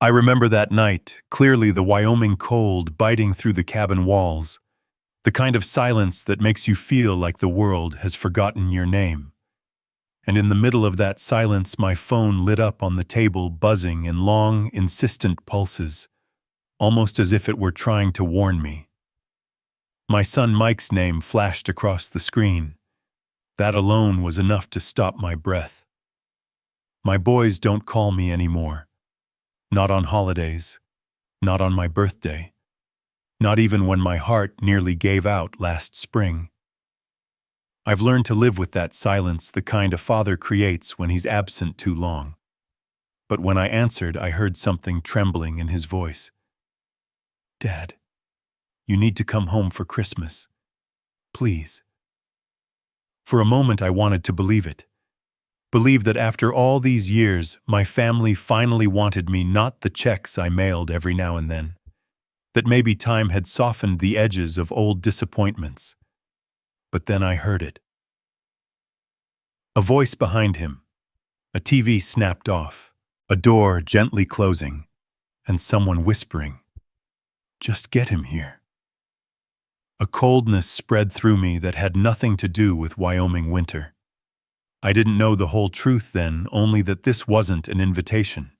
I remember that night, clearly the Wyoming cold biting through the cabin walls, the kind of silence that makes you feel like the world has forgotten your name. And in the middle of that silence, my phone lit up on the table, buzzing in long, insistent pulses, almost as if it were trying to warn me. My son Mike's name flashed across the screen. That alone was enough to stop my breath. My boys don't call me anymore. Not on holidays. Not on my birthday. Not even when my heart nearly gave out last spring. I've learned to live with that silence, the kind a father creates when he's absent too long. But when I answered, I heard something trembling in his voice. "Dad, you need to come home for Christmas. Please." For a moment I wanted to believe it. Believe that after all these years, my family finally wanted me, not the checks I mailed every now and then. That maybe time had softened the edges of old disappointments. But then I heard it. A voice behind him. A TV snapped off. A door gently closing. And someone whispering, "Just get him here." A coldness spread through me that had nothing to do with Wyoming winter. I didn't know the whole truth then, only that this wasn't an invitation.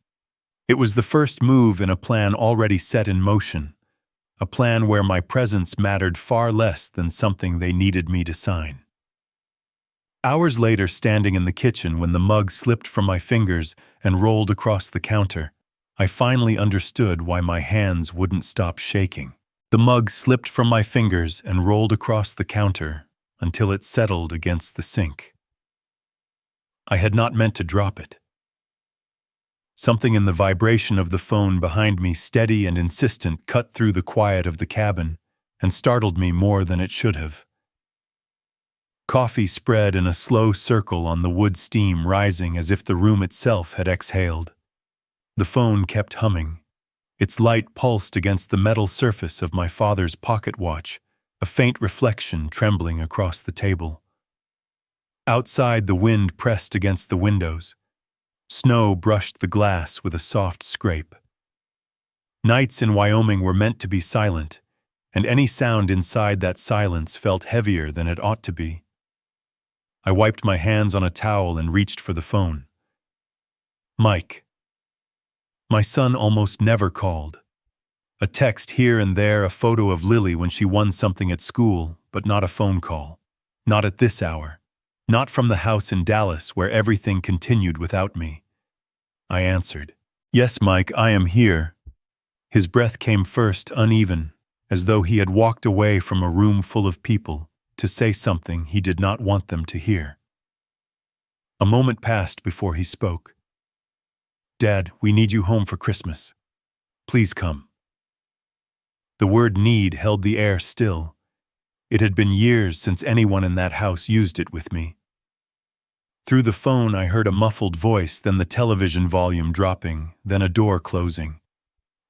It was the first move in a plan already set in motion, a plan where my presence mattered far less than something they needed me to sign. Hours later, standing in the kitchen when the mug slipped from my fingers and rolled across the counter, I finally understood why my hands wouldn't stop shaking. The mug slipped from my fingers and rolled across the counter until it settled against the sink. I had not meant to drop it. Something in the vibration of the phone behind me, steady and insistent, cut through the quiet of the cabin and startled me more than it should have. Coffee spread in a slow circle on the wood, steam rising as if the room itself had exhaled. The phone kept humming. Its light pulsed against the metal surface of my father's pocket watch, a faint reflection trembling across the table. Outside, the wind pressed against the windows. Snow brushed the glass with a soft scrape. Nights in Wyoming were meant to be silent, and any sound inside that silence felt heavier than it ought to be. I wiped my hands on a towel and reached for the phone. Mike. My son almost never called. A text here and there, a photo of Lily when she won something at school, but not a phone call. Not at this hour. Not from the house in Dallas where everything continued without me. I answered, "Yes, Mike, I am here." His breath came first, uneven, as though he had walked away from a room full of people to say something he did not want them to hear. A moment passed before he spoke. "Dad, we need you home for Christmas. Please come." The word "need" held the air still. It had been years since anyone in that house used it with me. Through the phone I heard a muffled voice, then the television volume dropping, then a door closing.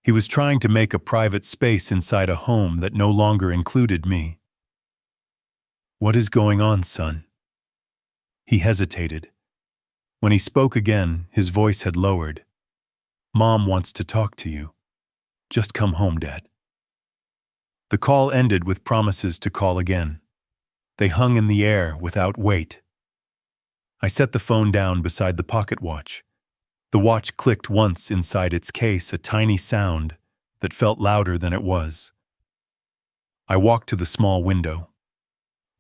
He was trying to make a private space inside a home that no longer included me. "What is going on, son?" He hesitated. When he spoke again, his voice had lowered. "Mom wants to talk to you. Just come home, Dad." The call ended with promises to call again. They hung in the air without weight. I set the phone down beside the pocket watch. The watch clicked once inside its case, a tiny sound that felt louder than it was. I walked to the small window.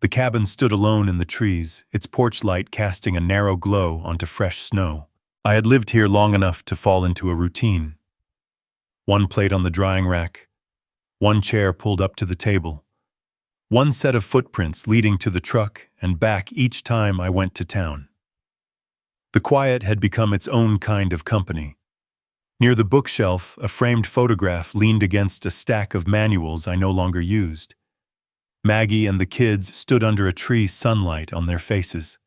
The cabin stood alone in the trees, its porch light casting a narrow glow onto fresh snow. I had lived here long enough to fall into a routine. One plate on the drying rack, one chair pulled up to the table, one set of footprints leading to the truck and back each time I went to town. The quiet had become its own kind of company. Near the bookshelf, a framed photograph leaned against a stack of manuals I no longer used. Maggie and the kids stood under a tree, sunlight on their faces.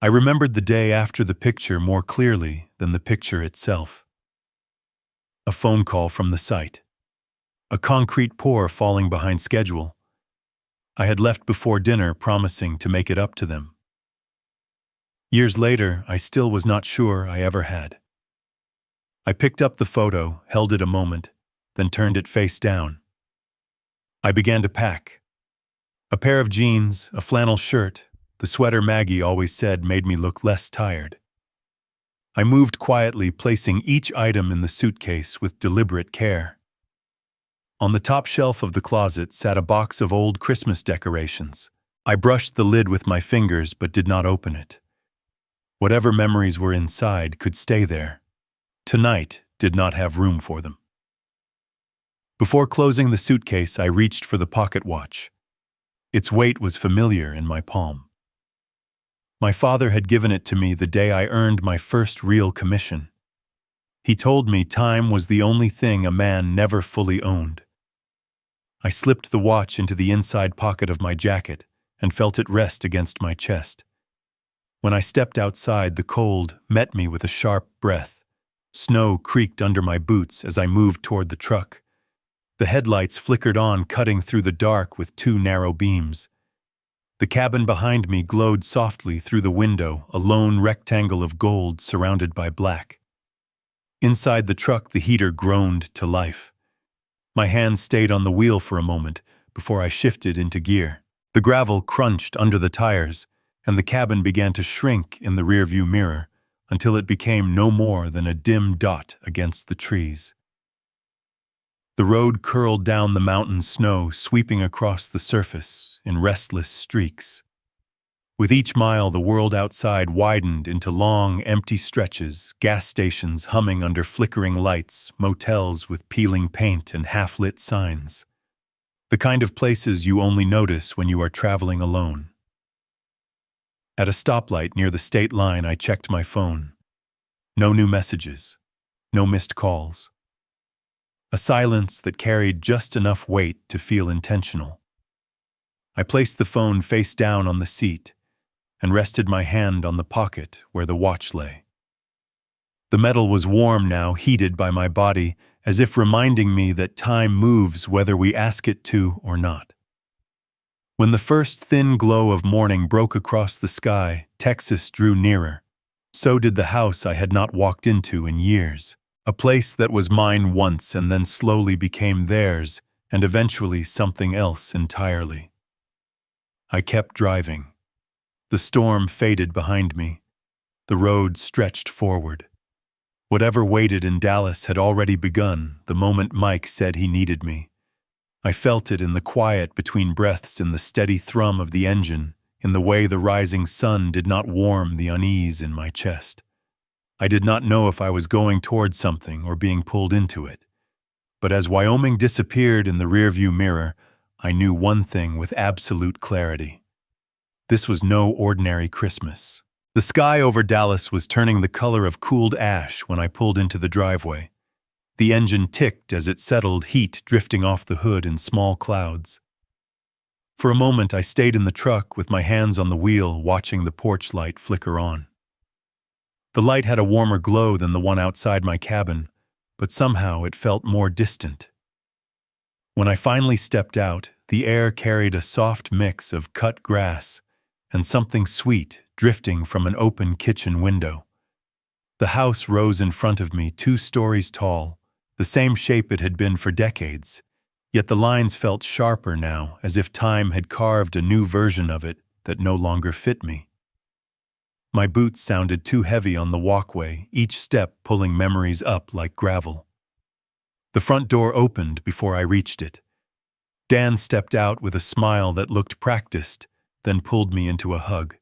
I remembered the day after the picture more clearly than the picture itself. A phone call from the site. A concrete pour falling behind schedule. I had left before dinner, promising to make it up to them. Years later, I still was not sure I ever had. I picked up the photo, held it a moment, then turned it face down. I began to pack. A pair of jeans, a flannel shirt, the sweater Maggie always said made me look less tired. I moved quietly, placing each item in the suitcase with deliberate care. On the top shelf of the closet sat a box of old Christmas decorations. I brushed the lid with my fingers but did not open it. Whatever memories were inside could stay there. Tonight did not have room for them. Before closing the suitcase, I reached for the pocket watch. Its weight was familiar in my palm. My father had given it to me the day I earned my first real commission. He told me time was the only thing a man never fully owned. I slipped the watch into the inside pocket of my jacket and felt it rest against my chest. When I stepped outside, the cold met me with a sharp breath. Snow creaked under my boots as I moved toward the truck. The headlights flickered on, cutting through the dark with two narrow beams. The cabin behind me glowed softly through the window, a lone rectangle of gold surrounded by black. Inside the truck, the heater groaned to life. My hands stayed on the wheel for a moment before I shifted into gear. The gravel crunched under the tires, and the cabin began to shrink in the rearview mirror until it became no more than a dim dot against the trees. The road curled down the mountain snow, sweeping across the surface in restless streaks. With each mile, the world outside widened into long, empty stretches, gas stations humming under flickering lights, motels with peeling paint and half-lit signs. The kind of places you only notice when you are traveling alone. At a stoplight near the state line, I checked my phone. No new messages, no missed calls. A silence that carried just enough weight to feel intentional. I placed the phone face down on the seat and rested my hand on the pocket where the watch lay. The metal was warm now, heated by my body, as if reminding me that time moves whether we ask it to or not. When the first thin glow of morning broke across the sky, Texas drew nearer. So did the house I had not walked into in years. A place that was mine once and then slowly became theirs, and eventually something else entirely. I kept driving. The storm faded behind me. The road stretched forward. Whatever waited in Dallas had already begun the moment Mike said he needed me. I felt it in the quiet between breaths, in the steady thrum of the engine, in the way the rising sun did not warm the unease in my chest. I did not know if I was going towards something or being pulled into it. But as Wyoming disappeared in the rearview mirror, I knew one thing with absolute clarity. This was no ordinary Christmas. The sky over Dallas was turning the color of cooled ash when I pulled into the driveway. The engine ticked as it settled, heat drifting off the hood in small clouds. For a moment, I stayed in the truck with my hands on the wheel, watching the porch light flicker on. The light had a warmer glow than the one outside my cabin, but somehow it felt more distant. When I finally stepped out, the air carried a soft mix of cut grass and something sweet drifting from an open kitchen window. The house rose in front of me, 2 stories tall, the same shape it had been for decades, yet the lines felt sharper now, as if time had carved a new version of it that no longer fit me. My boots sounded too heavy on the walkway, each step pulling memories up like gravel. The front door opened before I reached it. Dan stepped out with a smile that looked practiced, then pulled me into a hug.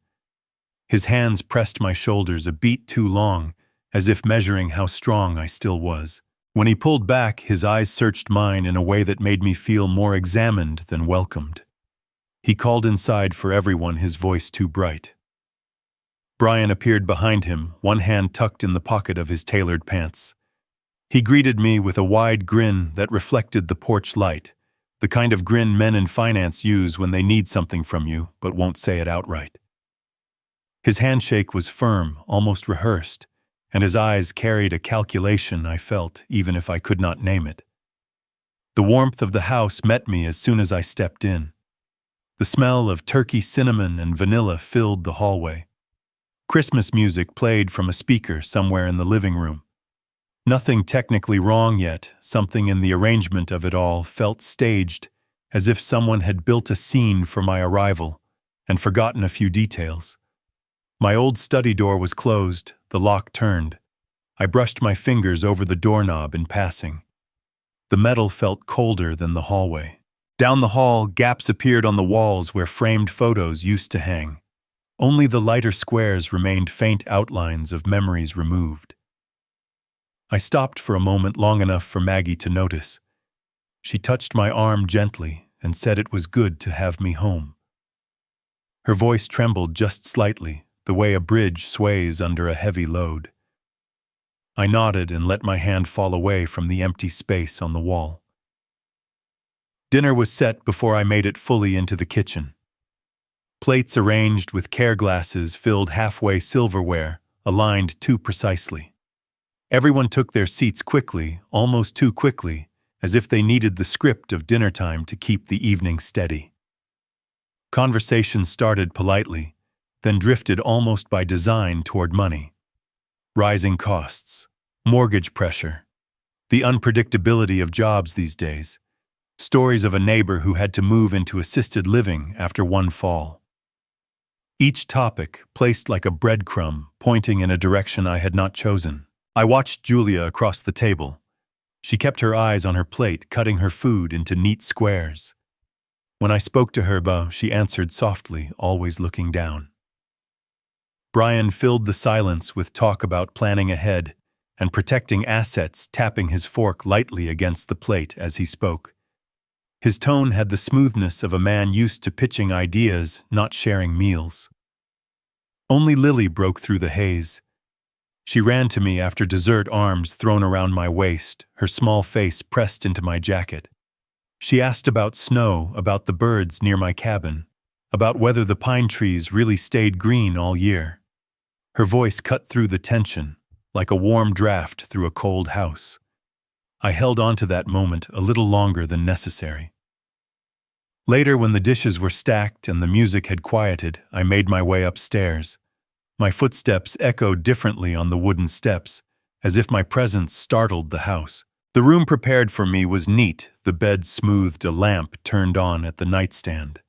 His hands pressed my shoulders a beat too long, as if measuring how strong I still was. When he pulled back, his eyes searched mine in a way that made me feel more examined than welcomed. He called inside for everyone, his voice too bright. Brian appeared behind him, one hand tucked in the pocket of his tailored pants. He greeted me with a wide grin that reflected the porch light, the kind of grin men in finance use when they need something from you but won't say it outright. His handshake was firm, almost rehearsed, and his eyes carried a calculation I felt, even if I could not name it. The warmth of the house met me as soon as I stepped in. The smell of turkey, cinnamon, and vanilla filled the hallway. Christmas music played from a speaker somewhere in the living room. Nothing technically wrong yet, something in the arrangement of it all felt staged, as if someone had built a scene for my arrival and forgotten a few details. My old study door was closed, the lock turned. I brushed my fingers over the doorknob in passing. The metal felt colder than the hallway. Down the hall, gaps appeared on the walls where framed photos used to hang. Only the lighter squares remained faint outlines of memories removed. I stopped for a moment long enough for Maggie to notice. She touched my arm gently and said it was good to have me home. Her voice trembled just slightly, the way a bridge sways under a heavy load. I nodded and let my hand fall away from the empty space on the wall. Dinner was set before I made it fully into the kitchen. Plates arranged with care glasses filled halfway silverware, aligned too precisely. Everyone took their seats quickly, almost too quickly, as if they needed the script of dinner time to keep the evening steady. Conversation started politely, then drifted almost by design toward money. Rising costs, mortgage pressure, the unpredictability of jobs these days, stories of a neighbor who had to move into assisted living after one fall. Each topic placed like a breadcrumb, pointing in a direction I had not chosen. I watched Julia across the table. She kept her eyes on her plate, cutting her food into neat squares. When I spoke to her, she answered softly, always looking down. Brian filled the silence with talk about planning ahead and protecting assets, tapping his fork lightly against the plate as he spoke. His tone had the smoothness of a man used to pitching ideas, not sharing meals. Only Lily broke through the haze. She ran to me after dessert, arms thrown around my waist, her small face pressed into my jacket. She asked about snow, about the birds near my cabin, about whether the pine trees really stayed green all year. Her voice cut through the tension, like a warm draft through a cold house. I held on to that moment a little longer than necessary. Later, when the dishes were stacked and the music had quieted, I made my way upstairs. My footsteps echoed differently on the wooden steps, as if my presence startled the house. The room prepared for me was neat, the bed smoothed, a lamp turned on at the nightstand.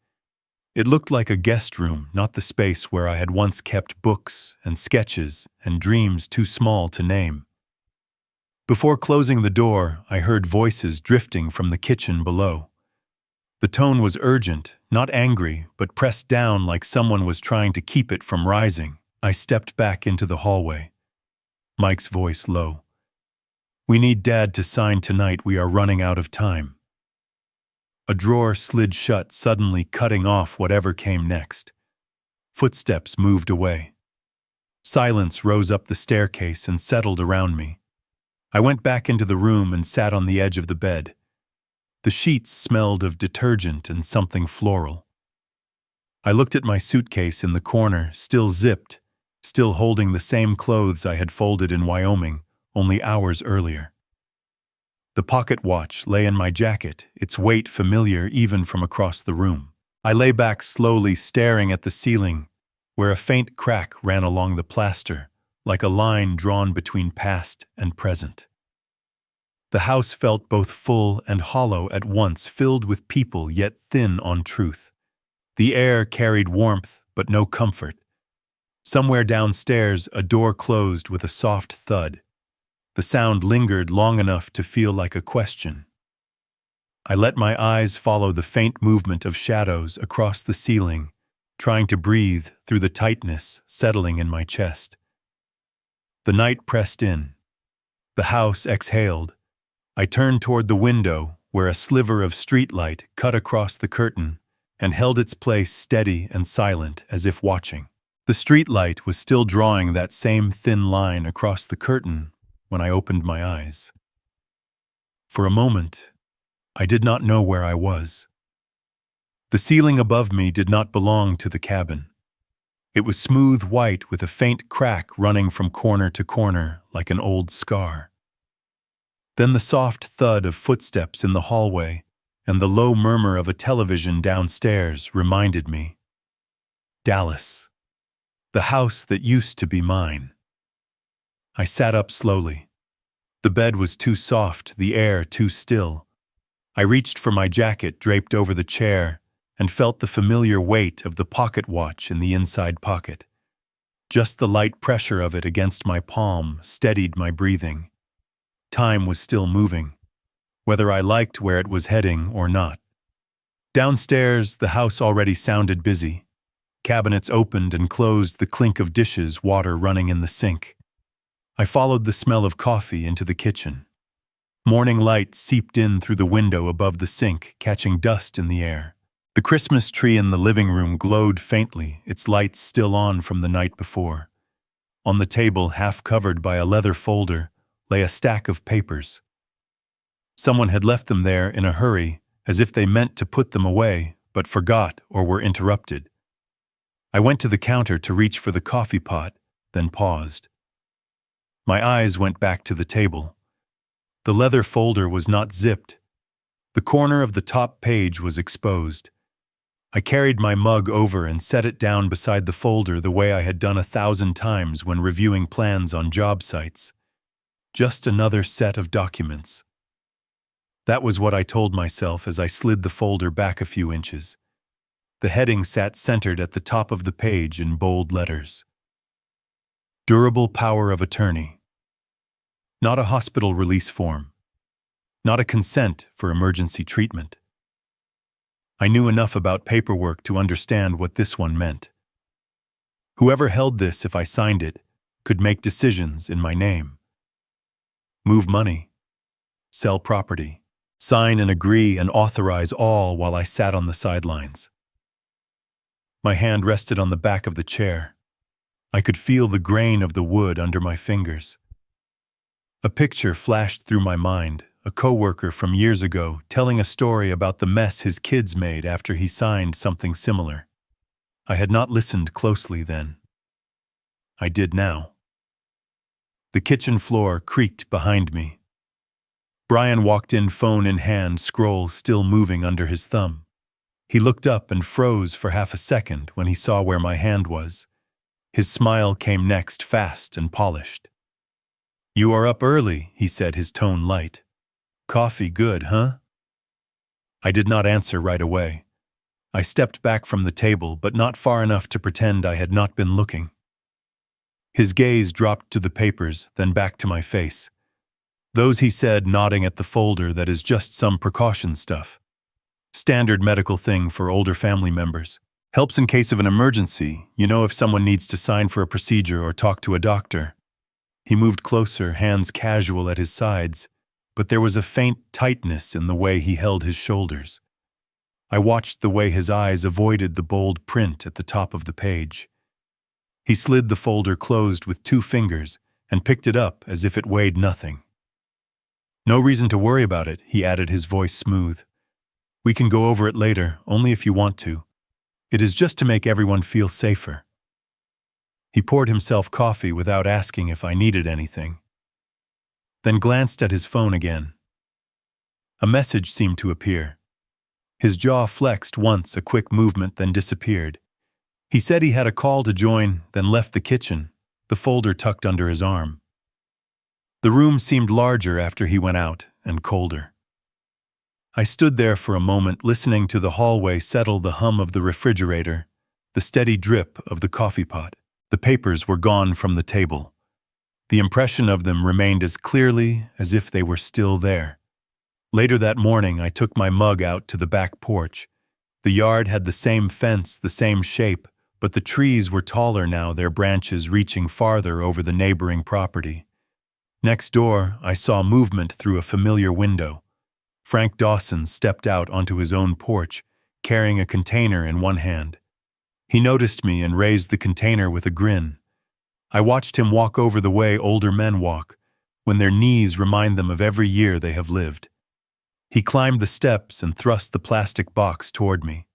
It looked like a guest room, not the space where I had once kept books and sketches and dreams too small to name. Before closing the door, I heard voices drifting from the kitchen below. The tone was urgent, not angry, but pressed down like someone was trying to keep it from rising. I stepped back into the hallway. Mike's voice low. "We need Dad to sign tonight. We are running out of time." A drawer slid shut, suddenly cutting off whatever came next. Footsteps moved away. Silence rose up the staircase and settled around me. I went back into the room and sat on the edge of the bed. The sheets smelled of detergent and something floral. I looked at my suitcase in the corner, still zipped, still holding the same clothes I had folded in Wyoming only hours earlier. The pocket watch lay in my jacket, its weight familiar even from across the room. I lay back slowly, staring at the ceiling, where a faint crack ran along the plaster, like a line drawn between past and present. The house felt both full and hollow at once, filled with people yet thin on truth. The air carried warmth but no comfort. Somewhere downstairs, a door closed with a soft thud. The sound lingered long enough to feel like a question. I let my eyes follow the faint movement of shadows across the ceiling, trying to breathe through the tightness settling in my chest. The night pressed in. The house exhaled. I turned toward the window, where a sliver of streetlight cut across the curtain and held its place steady and silent as if watching. The streetlight was still drawing that same thin line across the curtain when I opened my eyes. For a moment, I did not know where I was. The ceiling above me did not belong to the cabin. It was smooth white with a faint crack running from corner to corner like an old scar. Then the soft thud of footsteps in the hallway and the low murmur of a television downstairs reminded me. Dallas. The house that used to be mine. I sat up slowly. The bed was too soft, the air too still. I reached for my jacket draped over the chair and felt the familiar weight of the pocket watch in the inside pocket. Just the light pressure of it against my palm steadied my breathing. Time was still moving, whether I liked where it was heading or not. Downstairs, the house already sounded busy. Cabinets opened and closed, the clink of dishes, water running in the sink. I followed the smell of coffee into the kitchen. Morning light seeped in through the window above the sink, catching dust in the air. The Christmas tree in the living room glowed faintly, its lights still on from the night before. On the table, half covered by a leather folder, lay a stack of papers. Someone had left them there in a hurry, as if they meant to put them away, but forgot or were interrupted. I went to the counter to reach for the coffee pot, then paused. My eyes went back to the table. The leather folder was not zipped. The corner of the top page was exposed. I carried my mug over and set it down beside the folder the way I had done 1,000 times when reviewing plans on job sites. Just another set of documents. That was what I told myself as I slid the folder back a few inches. The heading sat centered at the top of the page in bold letters. Durable power of attorney. Not a hospital release form. Not a consent for emergency treatment. I knew enough about paperwork to understand what this one meant. Whoever held this, if I signed it, could make decisions in my name. Move money. Sell property. Sign and agree and authorize all while I sat on the sidelines. My hand rested on the back of the chair. I could feel the grain of the wood under my fingers. A picture flashed through my mind, a coworker from years ago telling a story about the mess his kids made after he signed something similar. I had not listened closely then. I did now. The kitchen floor creaked behind me. Brian walked in, phone in hand, scroll still moving under his thumb. He looked up and froze for half a second when he saw where my hand was. His smile came next, fast and polished. "You are up early," he said, his tone light. "Coffee good, huh?" I did not answer right away. I stepped back from the table, but not far enough to pretend I had not been looking. His gaze dropped to the papers, then back to my face. "Those," he said, nodding at the folder, "that is just some precaution stuff. Standard medical thing for older family members. Helps in case of an emergency, you know, if someone needs to sign for a procedure or talk to a doctor." He moved closer, hands casual at his sides, but there was a faint tightness in the way he held his shoulders. I watched the way his eyes avoided the bold print at the top of the page. He slid the folder closed with 2 fingers and picked it up as if it weighed nothing. "No reason to worry about it," he added, his voice smooth. "We can go over it later, only if you want to. It is just to make everyone feel safer." He poured himself coffee without asking if I needed anything, then glanced at his phone again. A message seemed to appear. His jaw flexed once, a quick movement, then disappeared. He said he had a call to join, then left the kitchen, the folder tucked under his arm. The room seemed larger after he went out, and colder. I stood there for a moment, listening to the hallway settle, the hum of the refrigerator, the steady drip of the coffee pot. The papers were gone from the table. The impression of them remained as clearly as if they were still there. Later that morning, I took my mug out to the back porch. The yard had the same fence, the same shape, but the trees were taller now, their branches reaching farther over the neighboring property. Next door, I saw movement through a familiar window. Frank Dawson stepped out onto his own porch, carrying a container in one hand. He noticed me and raised the container with a grin. I watched him walk over the way older men walk, when their knees remind them of every year they have lived. He climbed the steps and thrust the plastic box toward me.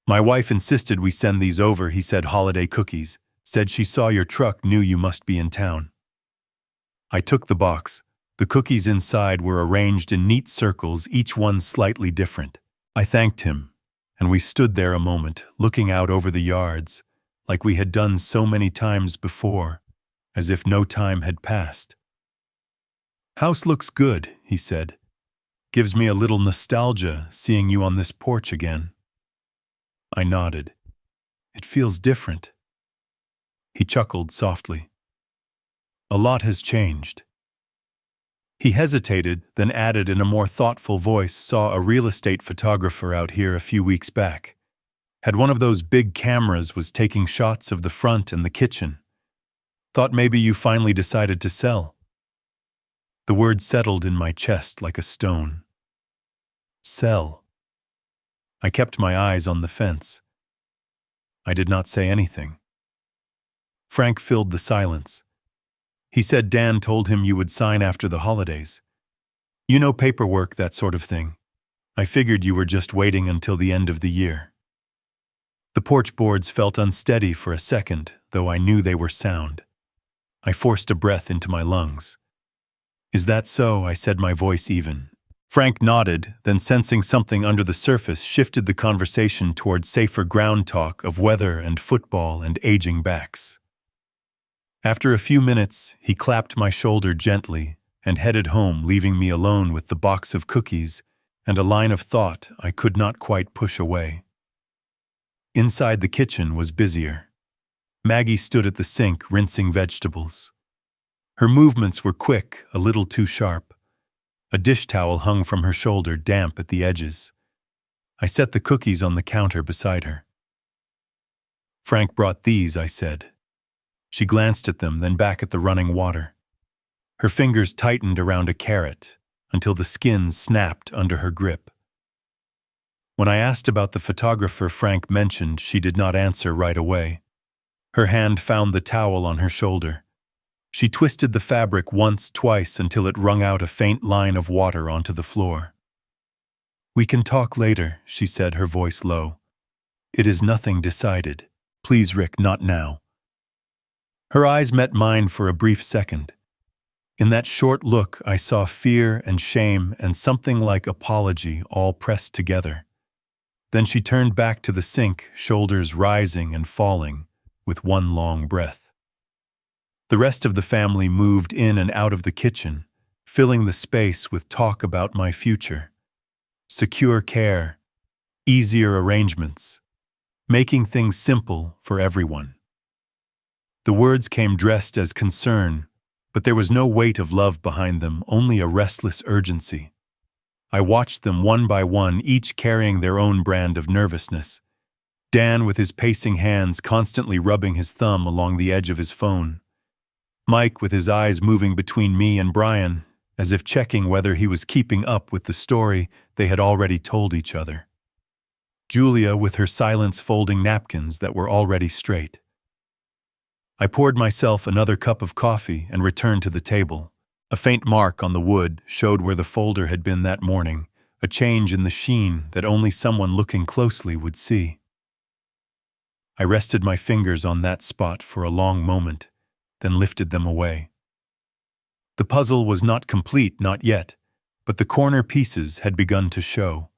"My wife insisted we send these over," he said, "holiday cookies. Said she saw your truck, knew you must be in town." I took the box. The cookies inside were arranged in neat circles, each one slightly different. I thanked him, and we stood there a moment, looking out over the yards, like we had done so many times before, as if no time had passed. "House looks good," he said. "Gives me a little nostalgia seeing you on this porch again." I nodded. "It feels different." He chuckled softly. "A lot has changed." He hesitated, then added in a more thoughtful voice, "Saw a real estate photographer out here a few weeks back. Had one of those big cameras, was taking shots of the front and the kitchen. Thought maybe you finally decided to sell." The word settled in my chest like a stone. Sell. I kept my eyes on the fence. I did not say anything. Frank filled the silence. He said Dan told him you would sign after the holidays. "You know, paperwork, that sort of thing. I figured you were just waiting until the end of the year." The porch boards felt unsteady for a second, though I knew they were sound. I forced a breath into my lungs. "Is that so?" I said, my voice even. Frank nodded, then sensing something under the surface, shifted the conversation toward safer ground talk of weather and football and aging backs. After a few minutes, he clapped my shoulder gently and headed home, leaving me alone with the box of cookies and a line of thought I could not quite push away. Inside the kitchen was busier. Maggie stood at the sink rinsing vegetables. Her movements were quick, a little too sharp. A dish towel hung from her shoulder, damp at the edges. I set the cookies on the counter beside her. "Frank brought these," I said. She glanced at them, then back at the running water. Her fingers tightened around a carrot until the skin snapped under her grip. When I asked about the photographer Frank mentioned, she did not answer right away. Her hand found the towel on her shoulder. She twisted the fabric once, twice, until it wrung out a faint line of water onto the floor. "We can talk later," she said, her voice low. "It is nothing decided. Please, Rick, not now." Her eyes met mine for a brief second. In that short look, I saw fear and shame and something like apology all pressed together. Then she turned back to the sink, shoulders rising and falling, with one long breath. The rest of the family moved in and out of the kitchen, filling the space with talk about my future. Secure care, easier arrangements, making things simple for everyone. The words came dressed as concern, but there was no weight of love behind them, only a restless urgency. I watched them one by one, each carrying their own brand of nervousness. Dan with his pacing hands constantly rubbing his thumb along the edge of his phone. Mike with his eyes moving between me and Brian, as if checking whether he was keeping up with the story they had already told each other. Julia with her silence folding napkins that were already straight. I poured myself another cup of coffee and returned to the table. A faint mark on the wood showed where the folder had been that morning, a change in the sheen that only someone looking closely would see. I rested my fingers on that spot for a long moment, then lifted them away. The puzzle was not complete, not yet, but the corner pieces had begun to show.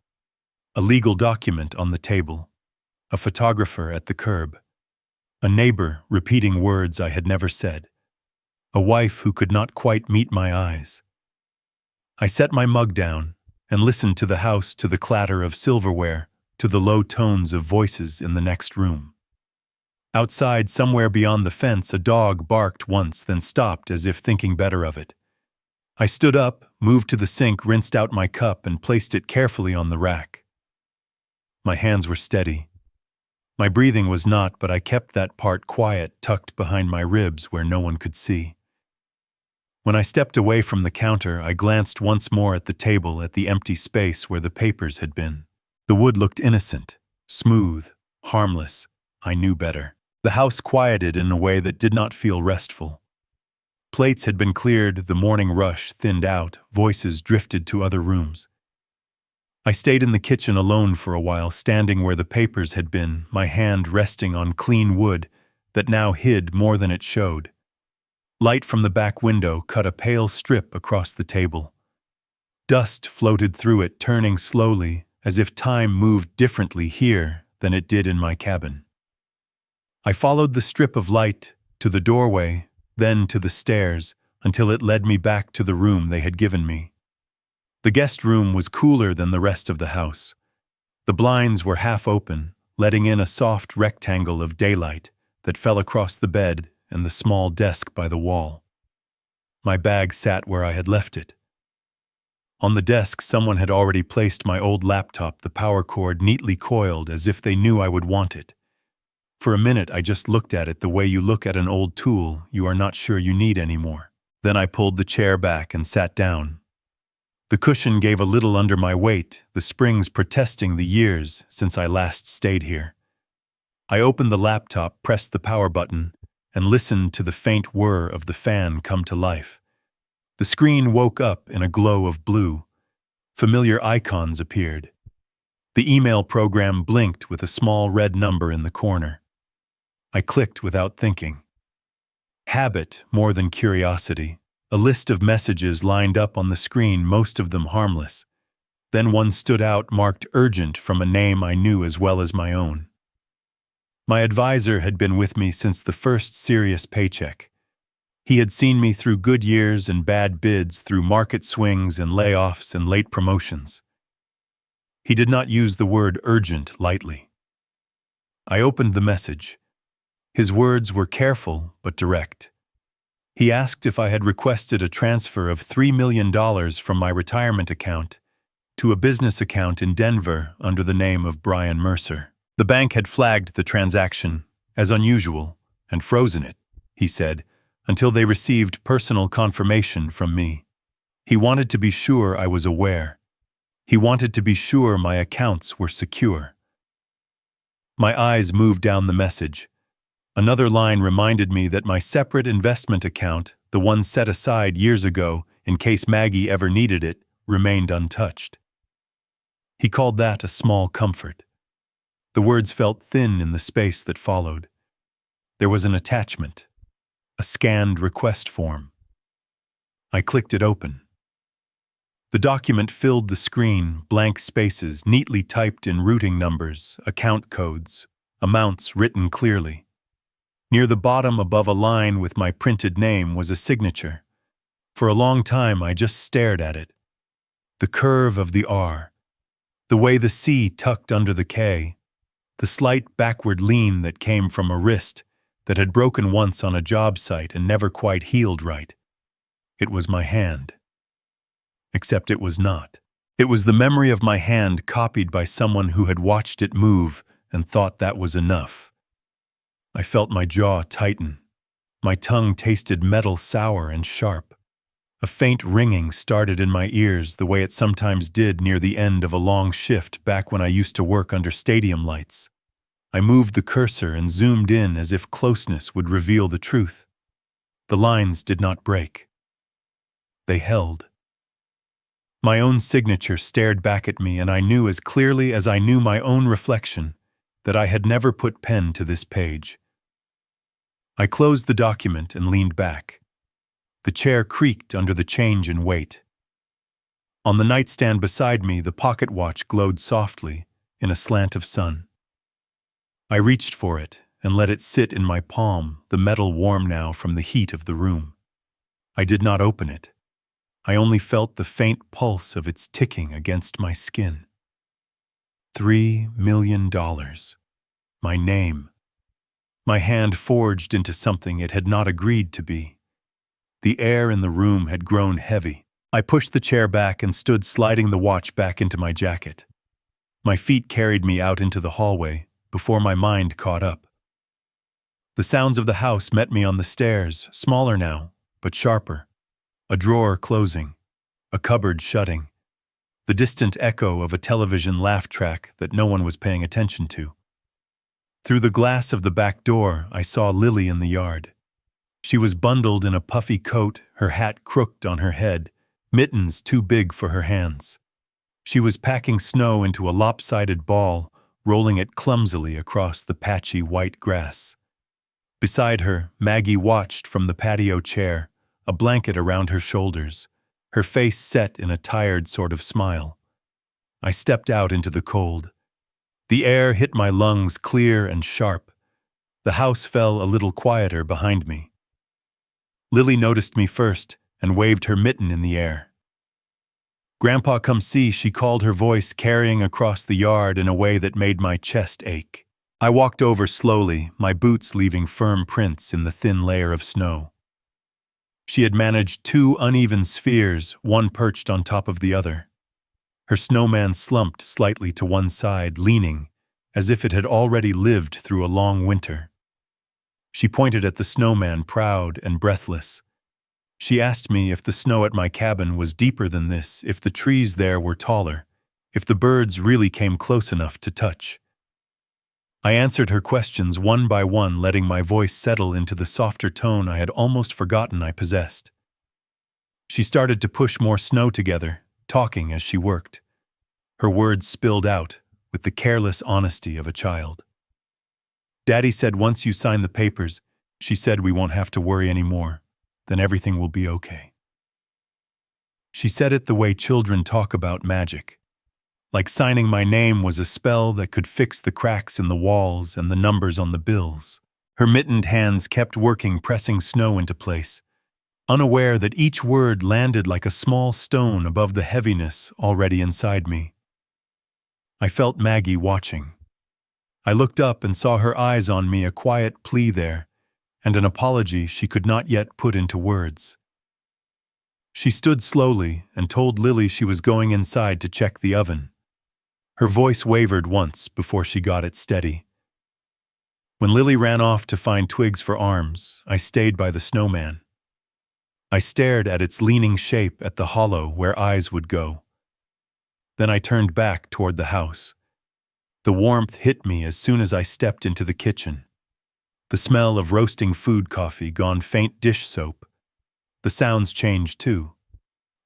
A legal document on the table, a photographer at the curb, a neighbor repeating words I had never said, a wife who could not quite meet my eyes. I set my mug down and listened to the house, to the clatter of silverware, to the low tones of voices in the next room. Outside, somewhere beyond the fence, a dog barked once, then stopped as if thinking better of it. I stood up, moved to the sink, rinsed out my cup, and placed it carefully on the rack. My hands were steady. My breathing was not, but I kept that part quiet, tucked behind my ribs where no one could see. When I stepped away from the counter, I glanced once more at the table, at the empty space where the papers had been. The wood looked innocent, smooth, harmless. I knew better. The house quieted in a way that did not feel restful. Plates had been cleared, the morning rush thinned out, voices drifted to other rooms. I stayed in the kitchen alone for a while, standing where the papers had been, my hand resting on clean wood that now hid more than it showed. Light from the back window cut a pale strip across the table. Dust floated through it, turning slowly, as if time moved differently here than it did in my cabin. I followed the strip of light to the doorway, then to the stairs, until it led me back to the room they had given me. The guest room was cooler than the rest of the house. The blinds were half open, letting in a soft rectangle of daylight that fell across the bed and the small desk by the wall. My bag sat where I had left it. On the desk, someone had already placed my old laptop, the power cord neatly coiled as if they knew I would want it. For a minute, I just looked at it the way you look at an old tool you are not sure you need anymore. Then I pulled the chair back and sat down. The cushion gave a little under my weight, the springs protesting the years since I last stayed here. I opened the laptop, pressed the power button, and listened to the faint whir of the fan come to life. The screen woke up in a glow of blue. Familiar icons appeared. The email program blinked with a small red number in the corner. I clicked without thinking. Habit more than curiosity. A list of messages lined up on the screen, most of them harmless. Then one stood out, marked urgent, from a name I knew as well as my own. My advisor had been with me since the first serious paycheck. He had seen me through good years and bad bids, through market swings and layoffs and late promotions. He did not use the word urgent lightly. I opened the message. His words were careful but direct. He asked if I had requested a transfer of $3 million from my retirement account to a business account in Denver under the name of Brian Mercer. The bank had flagged the transaction as unusual and frozen it, he said, until they received personal confirmation from me. He wanted to be sure I was aware. He wanted to be sure my accounts were secure. My eyes moved down the message. Another line reminded me that my separate investment account, the one set aside years ago in case Maggie ever needed it, remained untouched. He called that a small comfort. The words felt thin in the space that followed. There was an attachment, a scanned request form. I clicked it open. The document filled the screen, blank spaces neatly typed in routing numbers, account codes, amounts written clearly. Near the bottom, above a line with my printed name, was a signature. For a long time, I just stared at it. The curve of the R, the way the C tucked under the K, the slight backward lean that came from a wrist that had broken once on a job site and never quite healed right. It was my hand. Except it was not. It was the memory of my hand copied by someone who had watched it move and thought that was enough. I felt my jaw tighten. My tongue tasted metal, sour and sharp. A faint ringing started in my ears the way it sometimes did near the end of a long shift back when I used to work under stadium lights. I moved the cursor and zoomed in as if closeness would reveal the truth. The lines did not break. They held. My own signature stared back at me, and I knew as clearly as I knew my own reflection that I had never put pen to this page. I closed the document and leaned back. The chair creaked under the change in weight. On the nightstand beside me, the pocket watch glowed softly in a slant of sun. I reached for it and let it sit in my palm, the metal warm now from the heat of the room. I did not open it. I only felt the faint pulse of its ticking against my skin. $3 million. My name. My hand forged into something it had not agreed to be. The air in the room had grown heavy. I pushed the chair back and stood sliding the watch back into my jacket. My feet carried me out into the hallway before my mind caught up. The sounds of the house met me on the stairs, smaller now, but sharper. A drawer closing, a cupboard shutting, the distant echo of a television laugh track that no one was paying attention to. Through the glass of the back door, I saw Lily in the yard. She was bundled in a puffy coat, her hat crooked on her head, mittens too big for her hands. She was packing snow into a lopsided ball, rolling it clumsily across the patchy white grass. Beside her, Maggie watched from the patio chair, a blanket around her shoulders, her face set in a tired sort of smile. I stepped out into the cold. The air hit my lungs clear and sharp. The house fell a little quieter behind me. Lily noticed me first and waved her mitten in the air. "Grandpa, come see," she called, her voice carrying across the yard in a way that made my chest ache. I walked over slowly, my boots leaving firm prints in the thin layer of snow. She had managed two uneven spheres, one perched on top of the other. Her snowman slumped slightly to one side, leaning, as if it had already lived through a long winter. She pointed at the snowman, proud and breathless. She asked me if the snow at my cabin was deeper than this, if the trees there were taller, if the birds really came close enough to touch. I answered her questions one by one, letting my voice settle into the softer tone I had almost forgotten I possessed. She started to push more snow together, talking as she worked. Her words spilled out with the careless honesty of a child. "Daddy said once you sign the papers," she said, "we won't have to worry anymore. Then everything will be okay." She said it the way children talk about magic. Like signing my name was a spell that could fix the cracks in the walls and the numbers on the bills. Her mittened hands kept working, pressing snow into place, unaware that each word landed like a small stone above the heaviness already inside me. I felt Maggie watching. I looked up and saw her eyes on me, a quiet plea there, and an apology she could not yet put into words. She stood slowly and told Lily she was going inside to check the oven. Her voice wavered once before she got it steady. When Lily ran off to find twigs for arms, I stayed by the snowman. I stared at its leaning shape, at the hollow where eyes would go. Then I turned back toward the house. The warmth hit me as soon as I stepped into the kitchen. The smell of roasting food, coffee gone faint, dish soap. The sounds changed too.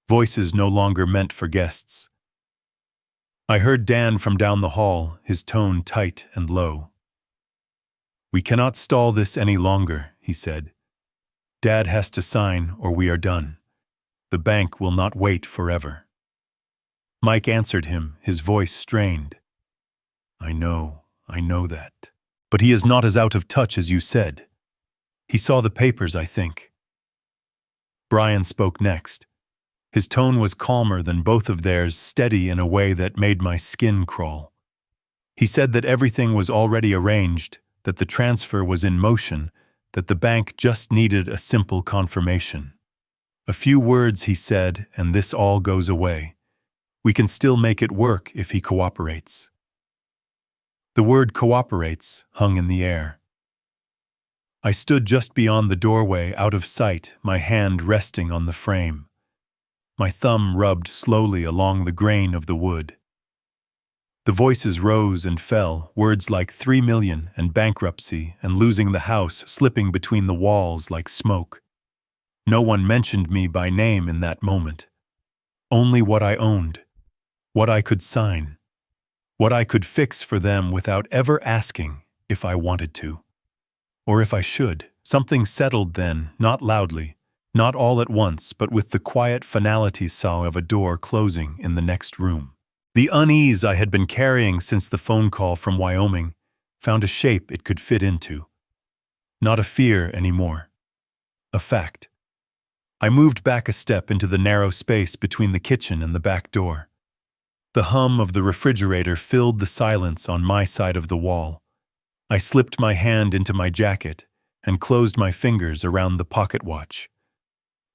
Voices no longer meant for guests. I heard Dan from down the hall, his tone tight and low. "We cannot stall this any longer," he said. "Dad has to sign or we are done. The bank will not wait forever." Mike answered him, his voice strained. I know that. But he is not as out of touch as you said. He saw the papers, I think." Brian spoke next. His tone was calmer than both of theirs, steady in a way that made my skin crawl. He said that everything was already arranged, that the transfer was in motion, that the bank just needed a simple confirmation. "A few words," he said, "and this all goes away. We can still make it work if he cooperates." The word "cooperates" hung in the air. I stood just beyond the doorway, out of sight, my hand resting on the frame. My thumb rubbed slowly along the grain of the wood. The voices rose and fell, words like 3 million and bankruptcy and losing the house slipping between the walls like smoke. No one mentioned me by name in that moment. Only what I owned, what I could sign, what I could fix for them without ever asking if I wanted to. Or if I should. Something settled then, not loudly, not all at once, but with the quiet finality saw of a door closing in the next room. The unease I had been carrying since the phone call from Wyoming found a shape it could fit into. Not a fear anymore. A fact. I moved back a step into the narrow space between the kitchen and the back door. The hum of the refrigerator filled the silence on my side of the wall. I slipped my hand into my jacket and closed my fingers around the pocket watch.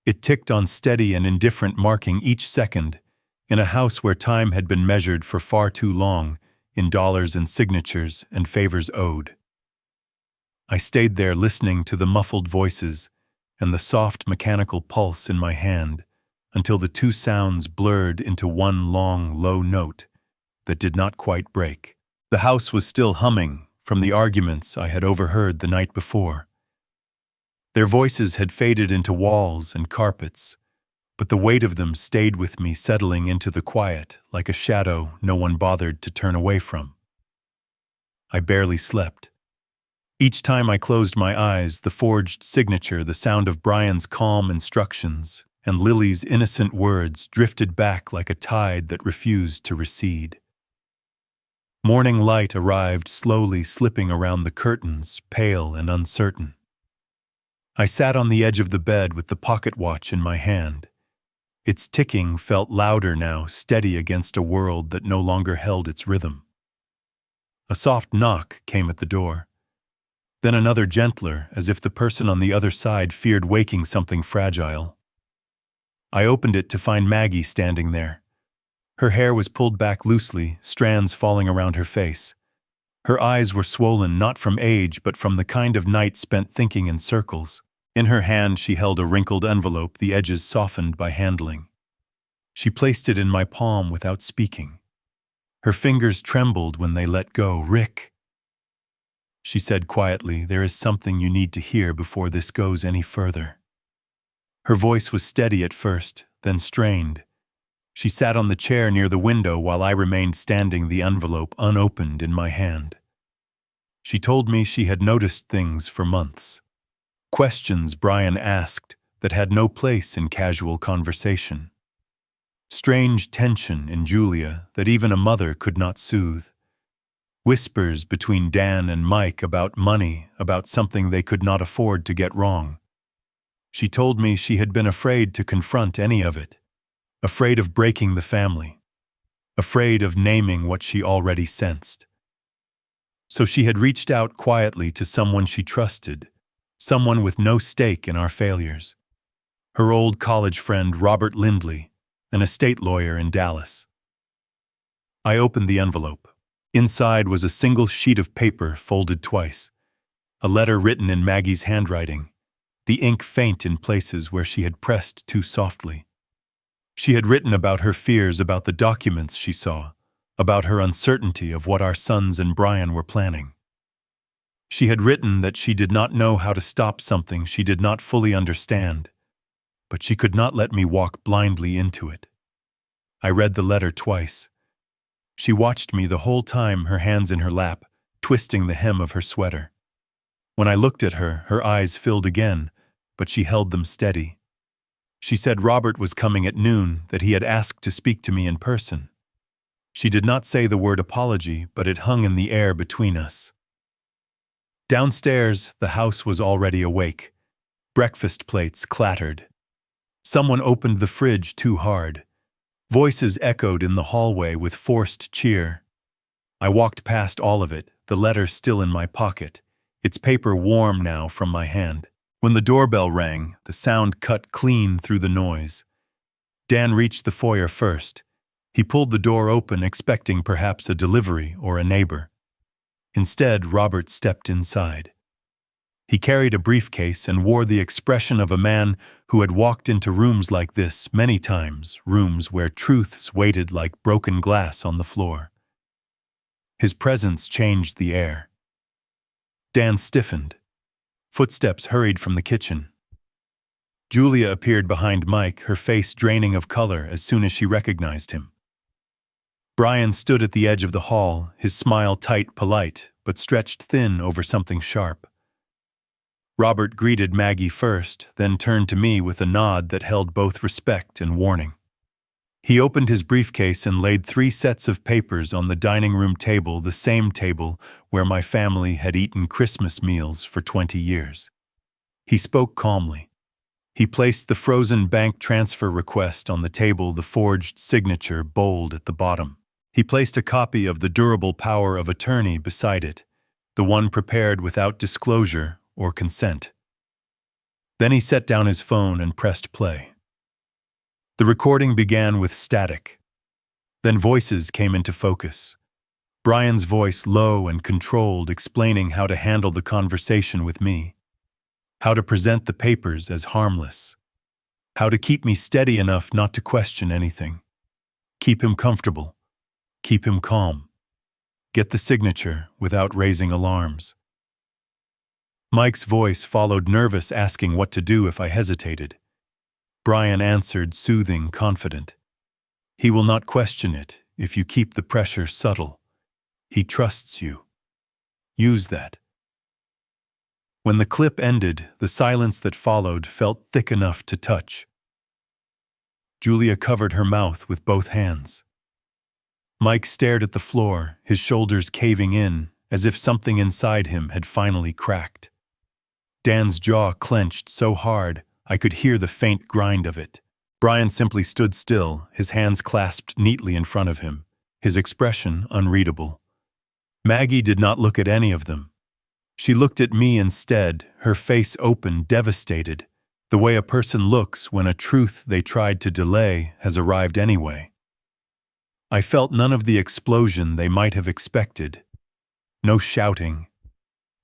It ticked on steady and indifferent, marking each second in a house where time had been measured for far too long in dollars and signatures and favors owed. I stayed there listening to the muffled voices and the soft mechanical pulse in my hand until the two sounds blurred into one long, low note that did not quite break. The house was still humming from the arguments I had overheard the night before. Their voices had faded into walls and carpets, but the weight of them stayed with me, settling into the quiet like a shadow no one bothered to turn away from. I barely slept. Each time I closed my eyes, the forged signature, the sound of Brian's calm instructions, and Lily's innocent words drifted back like a tide that refused to recede. Morning light arrived, slowly slipping around the curtains, pale and uncertain. I sat on the edge of the bed with the pocket watch in my hand. Its ticking felt louder now, steady against a world that no longer held its rhythm. A soft knock came at the door. Then another gentler, as if the person on the other side feared waking something fragile. I opened it to find Maggie standing there. Her hair was pulled back loosely, strands falling around her face. Her eyes were swollen not from age but from the kind of night spent thinking in circles. In her hand she held a wrinkled envelope, the edges softened by handling. She placed it in my palm without speaking. Her fingers trembled when they let go. "Rick," she said quietly, "there is something you need to hear before this goes any further." Her voice was steady at first, then strained. She sat on the chair near the window while I remained standing, the envelope unopened in my hand. She told me she had noticed things for months. Questions Brian asked that had no place in casual conversation. Strange tension in Julia that even a mother could not soothe. Whispers between Dan and Mike about money, about something they could not afford to get wrong. She told me she had been afraid to confront any of it. Afraid of breaking the family. Afraid of naming what she already sensed. So she had reached out quietly to someone she trusted, someone with no stake in our failures. Her old college friend Robert Lindley, an estate lawyer in Dallas. I opened the envelope. Inside was a single sheet of paper folded twice. A letter written in Maggie's handwriting, the ink faint in places where she had pressed too softly. She had written about her fears about the documents she saw, about her uncertainty of what our sons and Brian were planning. She had written that she did not know how to stop something she did not fully understand, but she could not let me walk blindly into it. I read the letter twice. She watched me the whole time, her hands in her lap, twisting the hem of her sweater. When I looked at her, her eyes filled again, but she held them steady. She said Robert was coming at noon, that he had asked to speak to me in person. She did not say the word apology, but it hung in the air between us. Downstairs, the house was already awake. Breakfast plates clattered. Someone opened the fridge too hard. Voices echoed in the hallway with forced cheer. I walked past all of it, the letter still in my pocket, its paper warm now from my hand. When the doorbell rang, the sound cut clean through the noise. Dan reached the foyer first. He pulled the door open, expecting perhaps a delivery or a neighbor. Instead, Robert stepped inside. He carried a briefcase and wore the expression of a man who had walked into rooms like this many times, rooms where truths waited like broken glass on the floor. His presence changed the air. Dan stiffened. Footsteps hurried from the kitchen. Julia appeared behind Mike, her face draining of color as soon as she recognized him. Brian stood at the edge of the hall, his smile tight, polite, but stretched thin over something sharp. Robert greeted Maggie first, then turned to me with a nod that held both respect and warning. He opened his briefcase and laid 3 sets of papers on the dining room table, the same table where my family had eaten Christmas meals for 20 years. He spoke calmly. He placed the frozen bank transfer request on the table, the forged signature bold at the bottom. He placed a copy of the durable power of attorney beside it, the one prepared without disclosure or consent. Then he set down his phone and pressed play. The recording began with static. Then voices came into focus. Brian's voice, low and controlled, explaining how to handle the conversation with me, how to present the papers as harmless, how to keep me steady enough not to question anything, keep him comfortable, keep him calm, get the signature without raising alarms. Mike's voice followed, nervous, asking what to do if I hesitated. Brian answered, soothing, confident. He will not question it if you keep the pressure subtle. He trusts you. Use that. When the clip ended, the silence that followed felt thick enough to touch. Julia covered her mouth with both hands. Mike stared at the floor, his shoulders caving in, as if something inside him had finally cracked. Dan's jaw clenched so hard I could hear the faint grind of it. Brian simply stood still, his hands clasped neatly in front of him, his expression unreadable. Maggie did not look at any of them. She looked at me instead, her face open, devastated, the way a person looks when a truth they tried to delay has arrived anyway. I felt none of the explosion they might have expected. No shouting,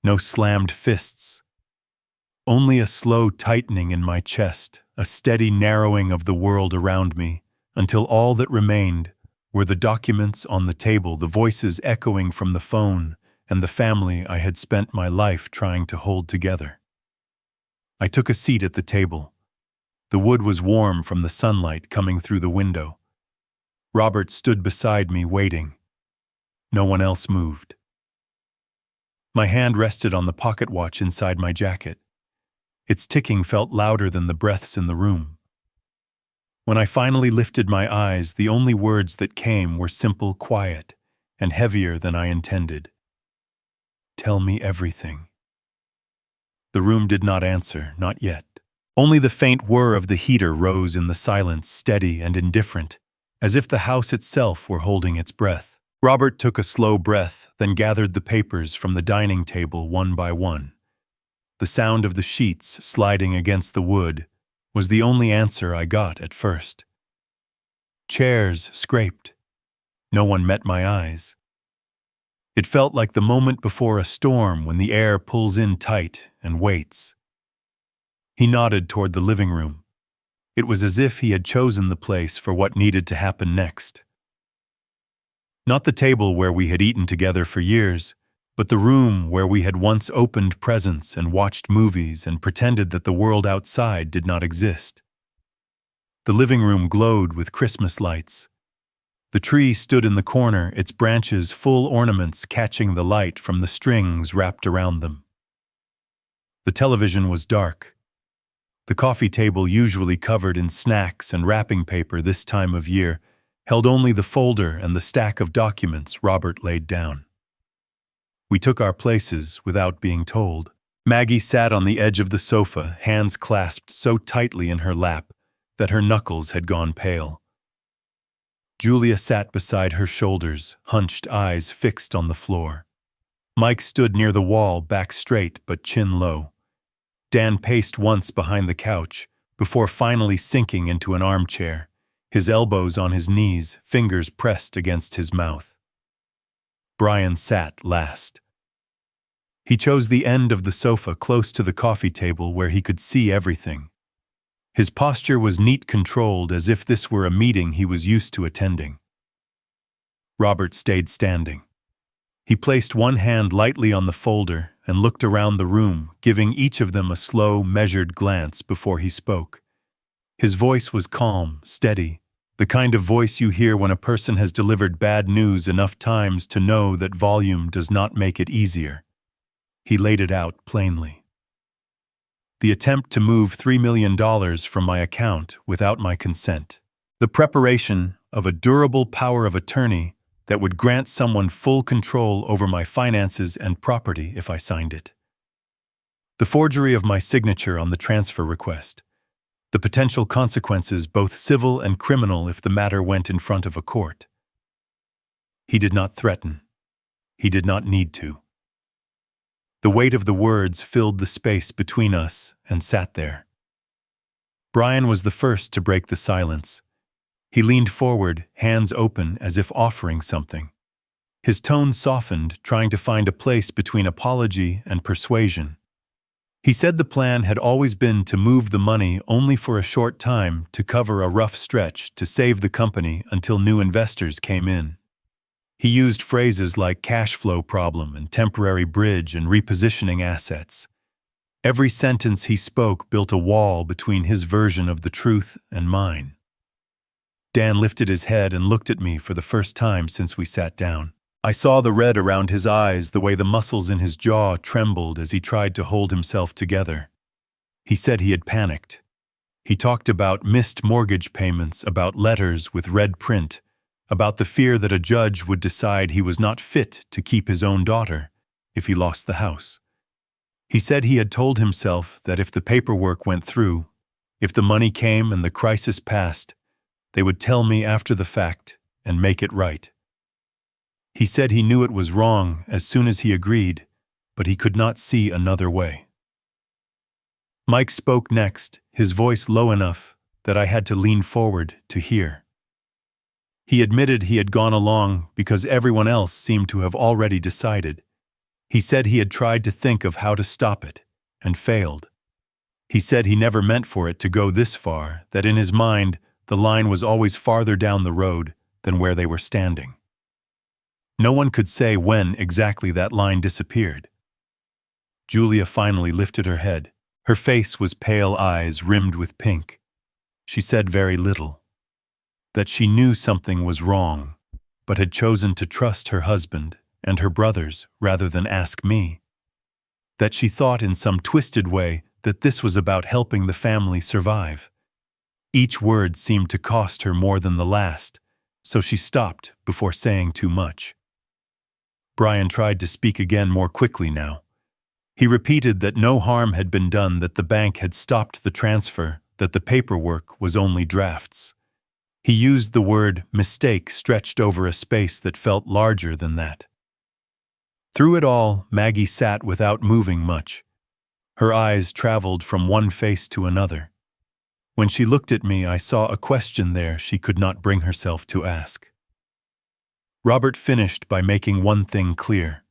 no slammed fists. Only a slow tightening in my chest, a steady narrowing of the world around me, until all that remained were the documents on the table, the voices echoing from the phone, and the family I had spent my life trying to hold together. I took a seat at the table. The wood was warm from the sunlight coming through the window. Robert stood beside me, waiting. No one else moved. My hand rested on the pocket watch inside my jacket. Its ticking felt louder than the breaths in the room. When I finally lifted my eyes, the only words that came were simple, quiet, and heavier than I intended. Tell me everything. The room did not answer, not yet. Only the faint whir of the heater rose in the silence, steady and indifferent, as if the house itself were holding its breath. Robert took a slow breath, then gathered the papers from the dining table one by one. The sound of the sheets sliding against the wood was the only answer I got at first. Chairs scraped. No one met my eyes. It felt like the moment before a storm when the air pulls in tight and waits. He nodded toward the living room. It was as if he had chosen the place for what needed to happen next. Not the table where we had eaten together for years, but the room where we had once opened presents and watched movies and pretended that the world outside did not exist. The living room glowed with Christmas lights. The tree stood in the corner, its branches full ornaments catching the light from the strings wrapped around them. The television was dark. The coffee table, usually covered in snacks and wrapping paper this time of year, held only the folder and the stack of documents Robert laid down. We took our places without being told. Maggie sat on the edge of the sofa, hands clasped so tightly in her lap that her knuckles had gone pale. Julia sat beside her shoulders, hunched eyes fixed on the floor. Mike stood near the wall, back straight but chin low. Dan paced once behind the couch, before finally sinking into an armchair, his elbows on his knees, fingers pressed against his mouth. Brian sat last. He chose the end of the sofa close to the coffee table where he could see everything. His posture was neat, controlled, as if this were a meeting he was used to attending. Robert stayed standing. He placed one hand lightly on the folder and looked around the room, giving each of them a slow, measured glance before he spoke. His voice was calm, steady, the kind of voice you hear when a person has delivered bad news enough times to know that volume does not make it easier. He laid it out plainly. The attempt to move $3 million from my account without my consent. The preparation of a durable power of attorney that would grant someone full control over my finances and property if I signed it. The forgery of my signature on the transfer request. The potential consequences, both civil and criminal, if the matter went in front of a court. He did not threaten. He did not need to. The weight of the words filled the space between us and sat there. Brian was the first to break the silence. He leaned forward, hands open as if offering something. His tone softened, trying to find a place between apology and persuasion. He said the plan had always been to move the money only for a short time, to cover a rough stretch, to save the company until new investors came in. He used phrases like cash flow problem and temporary bridge and repositioning assets. Every sentence he spoke built a wall between his version of the truth and mine. Dan lifted his head and looked at me for the first time since we sat down. I saw the red around his eyes, the way the muscles in his jaw trembled as he tried to hold himself together. He said he had panicked. He talked about missed mortgage payments, about letters with red print, about the fear that a judge would decide he was not fit to keep his own daughter if he lost the house. He said he had told himself that if the paperwork went through, if the money came and the crisis passed, they would tell me after the fact and make it right. He said he knew it was wrong as soon as he agreed, but he could not see another way. Mike spoke next, his voice low enough that I had to lean forward to hear. He admitted he had gone along because everyone else seemed to have already decided. He said he had tried to think of how to stop it, and failed. He said he never meant for it to go this far, that in his mind, the line was always farther down the road than where they were standing. No one could say when exactly that line disappeared. Julia finally lifted her head. Her face was pale eyes rimmed with pink. She said very little. That she knew something was wrong, but had chosen to trust her husband and her brothers rather than ask me. That she thought in some twisted way that this was about helping the family survive. Each word seemed to cost her more than the last, so she stopped before saying too much. Brian tried to speak again more quickly now. He repeated that no harm had been done, that the bank had stopped the transfer, that the paperwork was only drafts. He used the word mistake stretched over a space that felt larger than that. Through it all, Maggie sat without moving much. Her eyes traveled from one face to another. When she looked at me, I saw a question there she could not bring herself to ask. Robert finished by making one thing clear.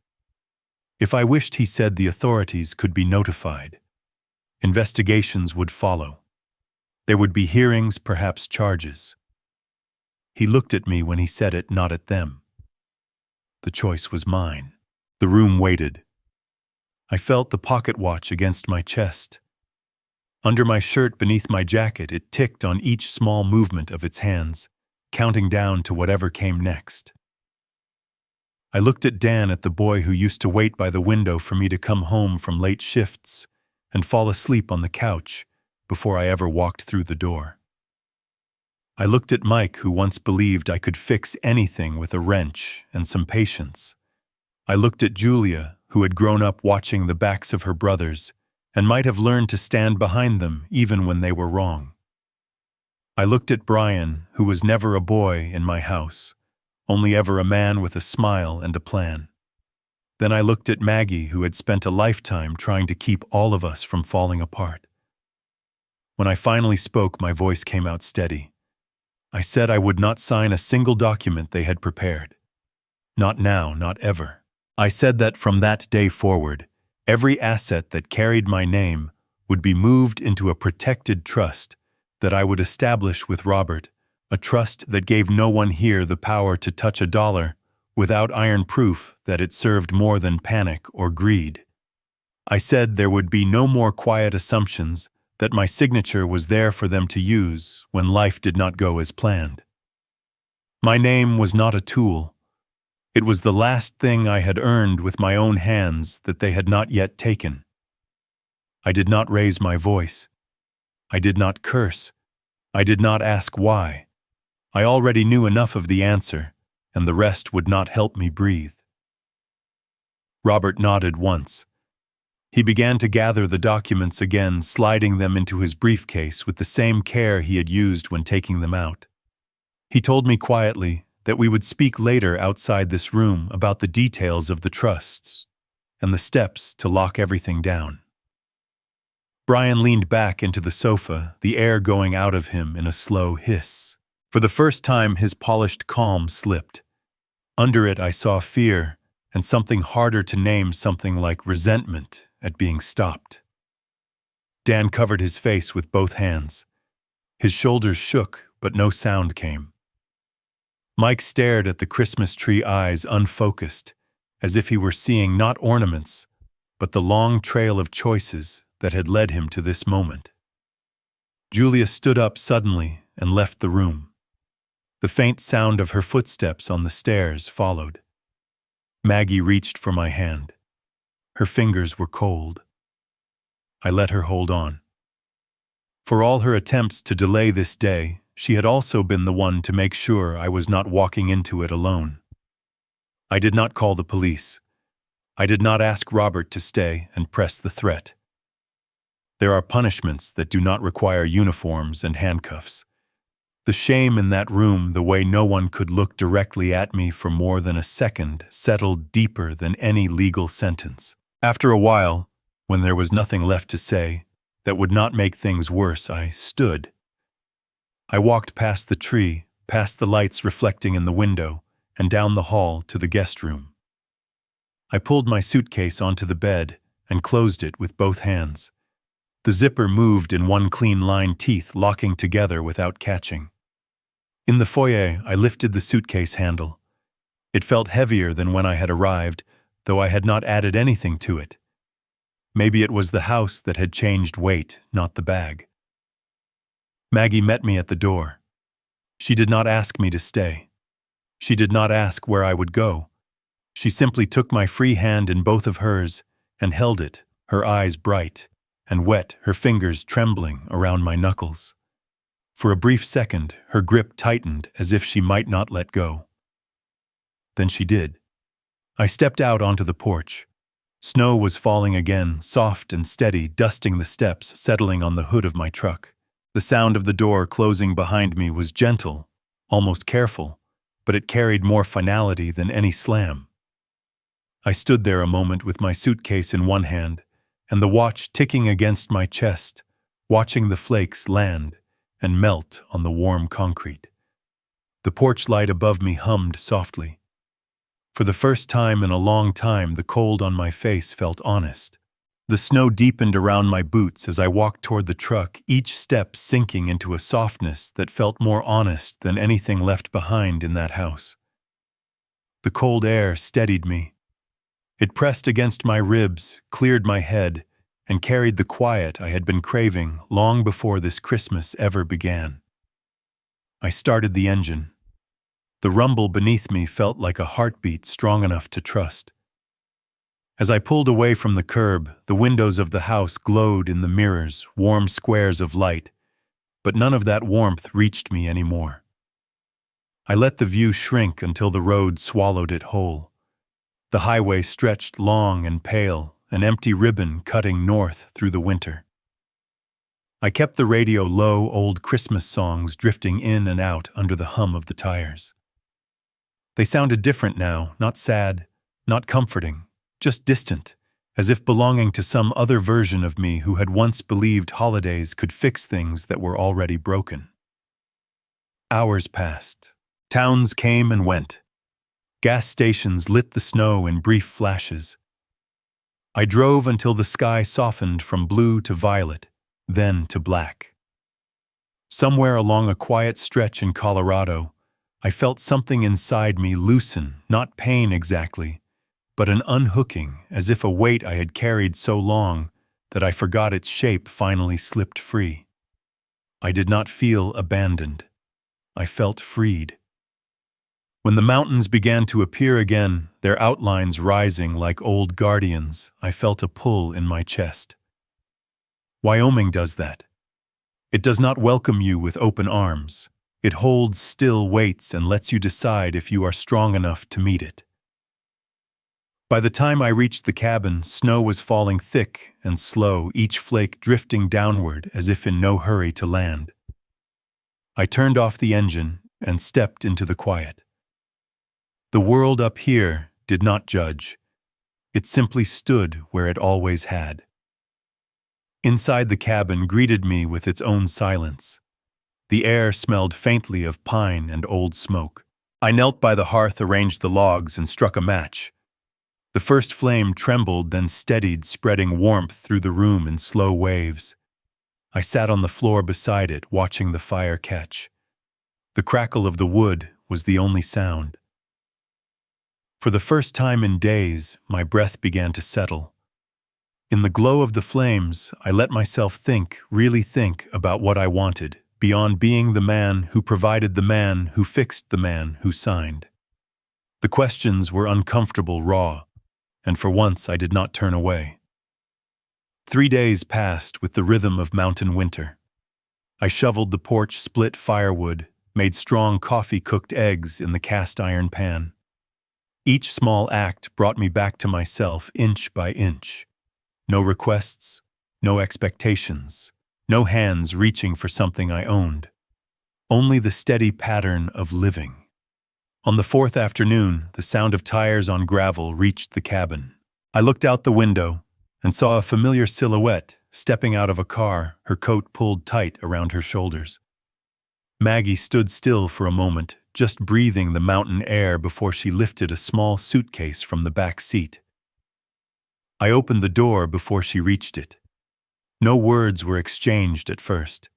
If I wished, he said, the authorities could be notified. Investigations would follow. There would be hearings, perhaps charges. He looked at me when he said it, not at them. The choice was mine. The room waited. I felt the pocket watch against my chest. Under my shirt, beneath my jacket, it ticked on each small movement of its hands, counting down to whatever came next. I looked at Dan, at the boy who used to wait by the window for me to come home from late shifts and fall asleep on the couch before I ever walked through the door. I looked at Mike, who once believed I could fix anything with a wrench and some patience. I looked at Julia, who had grown up watching the backs of her brothers and might have learned to stand behind them even when they were wrong. I looked at Brian, who was never a boy in my house, only ever a man with a smile and a plan. Then I looked at Maggie, who had spent a lifetime trying to keep all of us from falling apart. When I finally spoke, my voice came out steady. I said I would not sign a single document they had prepared. Not now, not ever. I said that from that day forward, every asset that carried my name would be moved into a protected trust that I would establish with Robert, a trust that gave no one here the power to touch a dollar without iron proof that it served more than panic or greed. I said there would be no more quiet assumptions, that my signature was there for them to use when life did not go as planned. My name was not a tool. It was the last thing I had earned with my own hands that they had not yet taken. I did not raise my voice. I did not curse. I did not ask why. I already knew enough of the answer, and the rest would not help me breathe. Robert nodded once. He began to gather the documents again, sliding them into his briefcase with the same care he had used when taking them out. He told me quietly that we would speak later outside this room about the details of the trusts and the steps to lock everything down. Brian leaned back into the sofa, the air going out of him in a slow hiss. For the first time, his polished calm slipped. Under it, I saw fear and something harder to name, something like resentment at being stopped. Dan covered his face with both hands. His shoulders shook, but no sound came. Mike stared at the Christmas tree, eyes unfocused, as if he were seeing not ornaments, but the long trail of choices that had led him to this moment. Julia stood up suddenly and left the room. The faint sound of her footsteps on the stairs followed. Maggie reached for my hand. Her fingers were cold. I let her hold on. For all her attempts to delay this day, she had also been the one to make sure I was not walking into it alone. I did not call the police. I did not ask Robert to stay and press the threat. There are punishments that do not require uniforms and handcuffs. The shame in that room, the way no one could look directly at me for more than a second, settled deeper than any legal sentence. After a while, when there was nothing left to say that would not make things worse, I stood. I walked past the tree, past the lights reflecting in the window, and down the hall to the guest room. I pulled my suitcase onto the bed and closed it with both hands. The zipper moved in one clean line, teeth locking together without catching. In the foyer, I lifted the suitcase handle. It felt heavier than when I had arrived, though I had not added anything to it. Maybe it was the house that had changed weight, not the bag. Maggie met me at the door. She did not ask me to stay. She did not ask where I would go. She simply took my free hand in both of hers and held it, her eyes bright and wet, her fingers trembling around my knuckles. For a brief second, her grip tightened as if she might not let go. Then she did. I stepped out onto the porch. Snow was falling again, soft and steady, dusting the steps, settling on the hood of my truck. The sound of the door closing behind me was gentle, almost careful, but it carried more finality than any slam. I stood there a moment with my suitcase in one hand and the watch ticking against my chest, watching the flakes land and melt on the warm concrete. The porch light above me hummed softly. For the first time in a long time, the cold on my face felt honest. The snow deepened around my boots as I walked toward the truck, each step sinking into a softness that felt more honest than anything left behind in that house. The cold air steadied me. It pressed against my ribs, cleared my head, and carried the quiet I had been craving long before this Christmas ever began. I started the engine. The rumble beneath me felt like a heartbeat strong enough to trust. As I pulled away from the curb, the windows of the house glowed in the mirrors, warm squares of light, but none of that warmth reached me anymore. I let the view shrink until the road swallowed it whole. The highway stretched long and pale, an empty ribbon cutting north through the winter. I kept the radio low, old Christmas songs drifting in and out under the hum of the tires. They sounded different now, not sad, not comforting, just distant, as if belonging to some other version of me who had once believed holidays could fix things that were already broken. Hours passed. Towns came and went. Gas stations lit the snow in brief flashes. I drove until the sky softened from blue to violet, then to black. Somewhere along a quiet stretch in Colorado, I felt something inside me loosen, not pain exactly, but an unhooking, as if a weight I had carried so long that I forgot its shape finally slipped free. I did not feel abandoned. I felt freed. When the mountains began to appear again, their outlines rising like old guardians, I felt a pull in my chest. Wyoming does that. It does not welcome you with open arms. It holds still, waits, and lets you decide if you are strong enough to meet it. By the time I reached the cabin, snow was falling thick and slow, each flake drifting downward as if in no hurry to land. I turned off the engine and stepped into the quiet. The world up here did not judge. It simply stood where it always had. Inside the cabin greeted me with its own silence. The air smelled faintly of pine and old smoke. I knelt by the hearth, arranged the logs, and struck a match. The first flame trembled, then steadied, spreading warmth through the room in slow waves. I sat on the floor beside it, watching the fire catch. The crackle of the wood was the only sound. For the first time in days, my breath began to settle. In the glow of the flames, I let myself think, really think, about what I wanted, beyond being the man who provided the man who fixed the man who signed. The questions were uncomfortable, raw, and for once I did not turn away. 3 days passed with the rhythm of mountain winter. I shoveled the porch, split firewood, made strong coffee, cooked eggs in the cast iron pan. Each small act brought me back to myself inch by inch. No requests, no expectations, no hands reaching for something I owned. Only the steady pattern of living. On the fourth afternoon, the sound of tires on gravel reached the cabin. I looked out the window and saw a familiar silhouette stepping out of a car, her coat pulled tight around her shoulders. Maggie stood still for a moment, just breathing the mountain air before she lifted a small suitcase from the back seat. I opened the door before she reached it. No words were exchanged at first.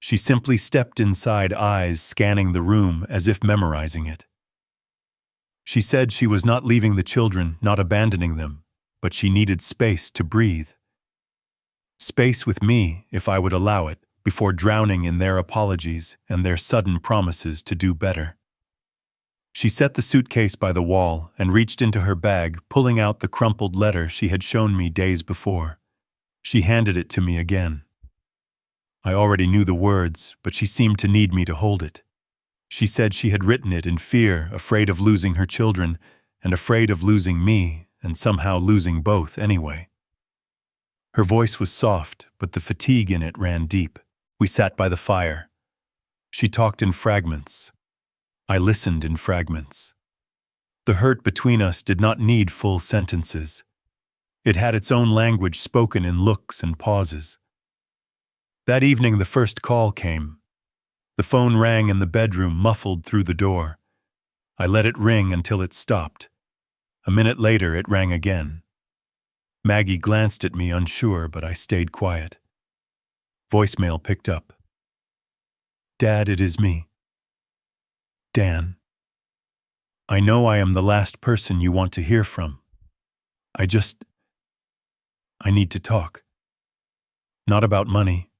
She simply stepped inside, eyes scanning the room as if memorizing it. She said she was not leaving the children, not abandoning them, but she needed space to breathe. Space with me, if I would allow it, before drowning in their apologies and their sudden promises to do better. She set the suitcase by the wall and reached into her bag, pulling out the crumpled letter she had shown me days before. She handed it to me again. I already knew the words, but she seemed to need me to hold it. She said she had written it in fear, afraid of losing her children, and afraid of losing me, and somehow losing both anyway. Her voice was soft, but the fatigue in it ran deep. We sat by the fire. She talked in fragments. I listened in fragments. The hurt between us did not need full sentences. It had its own language spoken in looks and pauses. That evening the first call came. The phone rang in the bedroom, muffled through the door. I let it ring until it stopped. A minute later it rang again. Maggie glanced at me, unsure, but I stayed quiet. Voicemail picked up. "Dad, it is me. Dan. I know I am the last person you want to hear from. I need to talk. Not about money.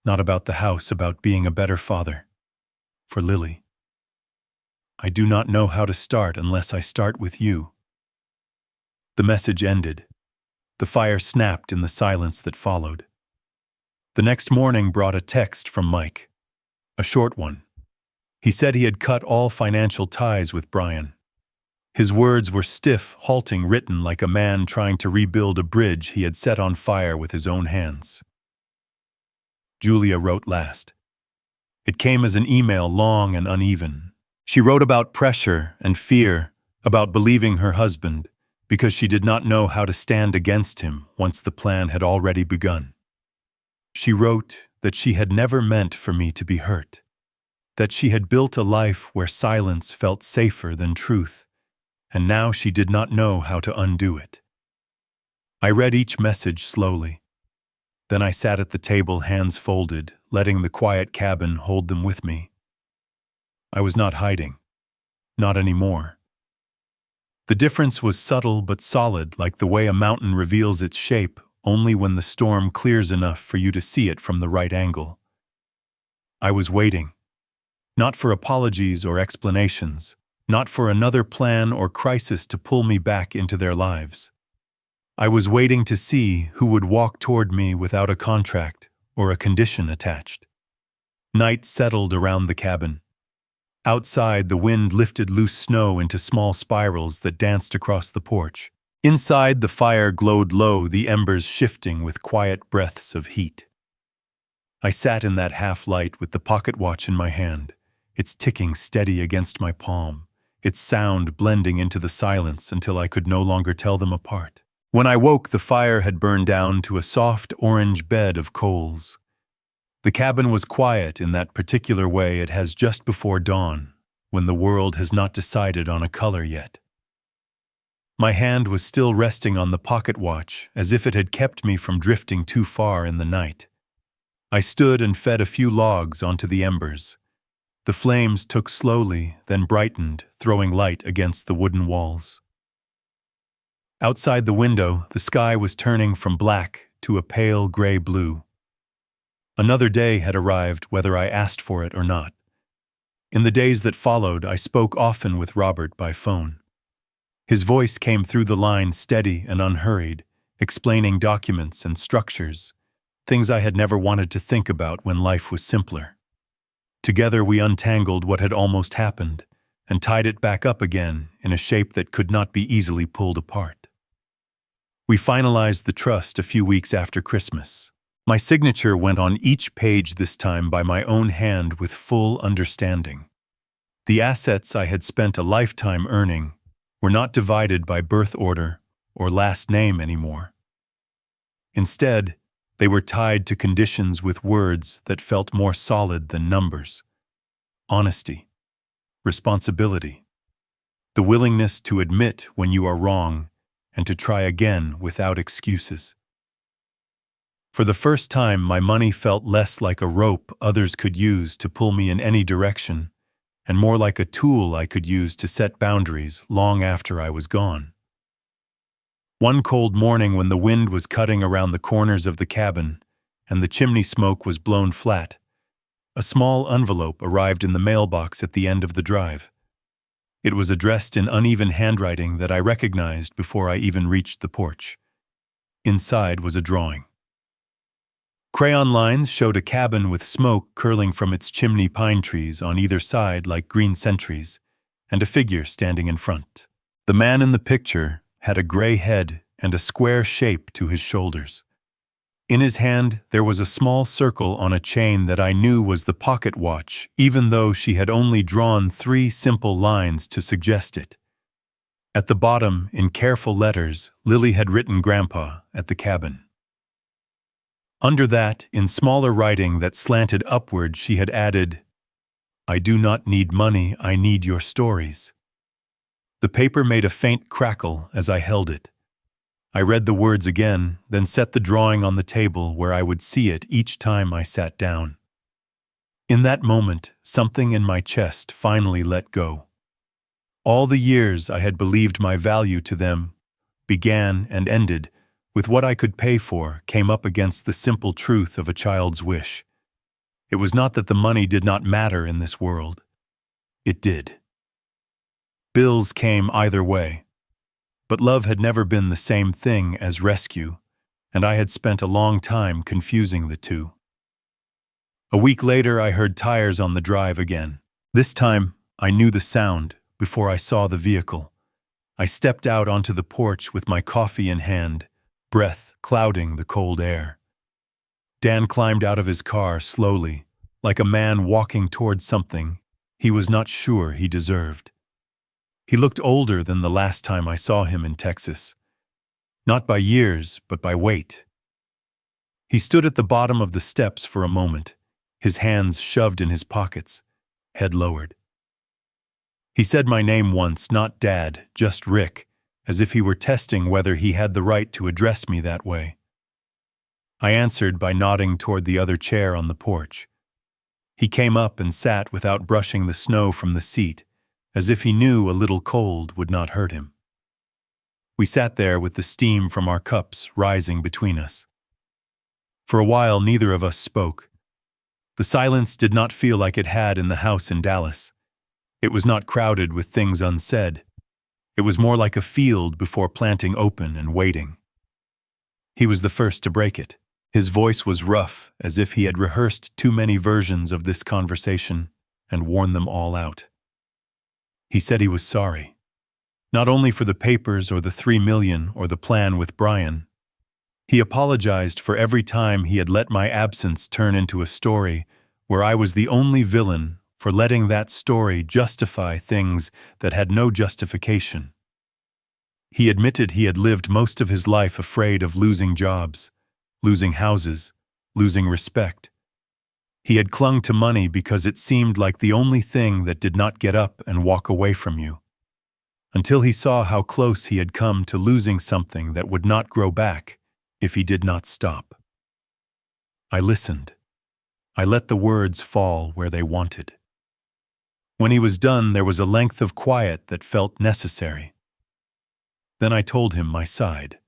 Not about the house, about being a better father. For Lily. I do not know how to start unless I start with you." The message ended. The fire snapped in the silence that followed. The next morning brought a text from Mike. A short one. He said he had cut all financial ties with Brian. His words were stiff, halting, written like a man trying to rebuild a bridge he had set on fire with his own hands. Julia wrote last. It came as an email, long and uneven. She wrote about pressure and fear, about believing her husband, because she did not know how to stand against him once the plan had already begun. She wrote that she had never meant for me to be hurt, that she had built a life where silence felt safer than truth, and now she did not know how to undo it. I read each message slowly. Then I sat at the table, hands folded, letting the quiet cabin hold them with me. I was not hiding. Not anymore. The difference was subtle but solid, like the way a mountain reveals its shape only when the storm clears enough for you to see it from the right angle. I was waiting. Not for apologies or explanations, not for another plan or crisis to pull me back into their lives. I was waiting to see who would walk toward me without a contract or a condition attached. Night settled around the cabin. Outside, the wind lifted loose snow into small spirals that danced across the porch. Inside, the fire glowed low, the embers shifting with quiet breaths of heat. I sat in that half-light with the pocket watch in my hand, its ticking steady against my palm, its sound blending into the silence until I could no longer tell them apart. When I woke, the fire had burned down to a soft orange bed of coals. The cabin was quiet in that particular way it has just before dawn, when the world has not decided on a color yet. My hand was still resting on the pocket watch, as if it had kept me from drifting too far in the night. I stood and fed a few logs onto the embers. The flames took slowly, then brightened, throwing light against the wooden walls. Outside the window, the sky was turning from black to a pale gray blue. Another day had arrived, whether I asked for it or not. In the days that followed, I spoke often with Robert by phone. His voice came through the line steady and unhurried, explaining documents and structures, things I had never wanted to think about when life was simpler. Together we untangled what had almost happened, and tied it back up again in a shape that could not be easily pulled apart. We finalized the trust a few weeks after Christmas. My signature went on each page, this time by my own hand, with full understanding. The assets I had spent a lifetime earning were not divided by birth order or last name anymore. Instead, they were tied to conditions with words that felt more solid than numbers: honesty, responsibility, the willingness to admit when you are wrong and to try again without excuses. For the first time, my money felt less like a rope others could use to pull me in any direction, and more like a tool I could use to set boundaries long after I was gone. One cold morning, when the wind was cutting around the corners of the cabin and the chimney smoke was blown flat, a small envelope arrived in the mailbox at the end of the drive. It was addressed in uneven handwriting that I recognized before I even reached the porch. Inside was a drawing. Crayon lines showed a cabin with smoke curling from its chimney, pine trees on either side like green sentries, and a figure standing in front. The man in the picture had a gray head and a square shape to his shoulders. In his hand there was a small circle on a chain that I knew was the pocket watch, even though she had only drawn 3 simple lines to suggest it. At the bottom, in careful letters, Lily had written "Grandpa" at the cabin. Under that, in smaller writing that slanted upward, she had added, "I do not need money, I need your stories." The paper made a faint crackle as I held it. I read the words again, then set the drawing on the table where I would see it each time I sat down. In that moment, something in my chest finally let go. All the years I had believed my value to them began and ended with what I could pay for, came up against the simple truth of a child's wish. It was not that the money did not matter in this world. It did. Bills came either way. But love had never been the same thing as rescue, and I had spent a long time confusing the two. A week later, I heard tires on the drive again. This time, I knew the sound before I saw the vehicle. I stepped out onto the porch with my coffee in hand, breath clouding the cold air. Dan climbed out of his car slowly, like a man walking towards something he was not sure he deserved. He looked older than the last time I saw him in Texas. Not by years, but by weight. He stood at the bottom of the steps for a moment, his hands shoved in his pockets, head lowered. He said my name once, not Dad, just Rick, as if he were testing whether he had the right to address me that way. I answered by nodding toward the other chair on the porch. He came up and sat without brushing the snow from the seat, as if he knew a little cold would not hurt him. We sat there with the steam from our cups rising between us. For a while, neither of us spoke. The silence did not feel like it had in the house in Dallas. It was not crowded with things unsaid. It was more like a field before planting open and waiting. He was the first to break it. His voice was rough, as if he had rehearsed too many versions of this conversation and worn them all out. He said he was sorry, not only for the papers or the 3 million or the plan with Brian. He apologized for every time he had let my absence turn into a story where I was the only villain, for letting that story justify things that had no justification. He admitted he had lived most of his life afraid of losing jobs, losing houses, losing respect. He had clung to money because it seemed like the only thing that did not get up and walk away from you, until he saw how close he had come to losing something that would not grow back if he did not stop. I listened. I let the words fall where they wanted. When he was done, there was a length of quiet that felt necessary. Then I told him my side.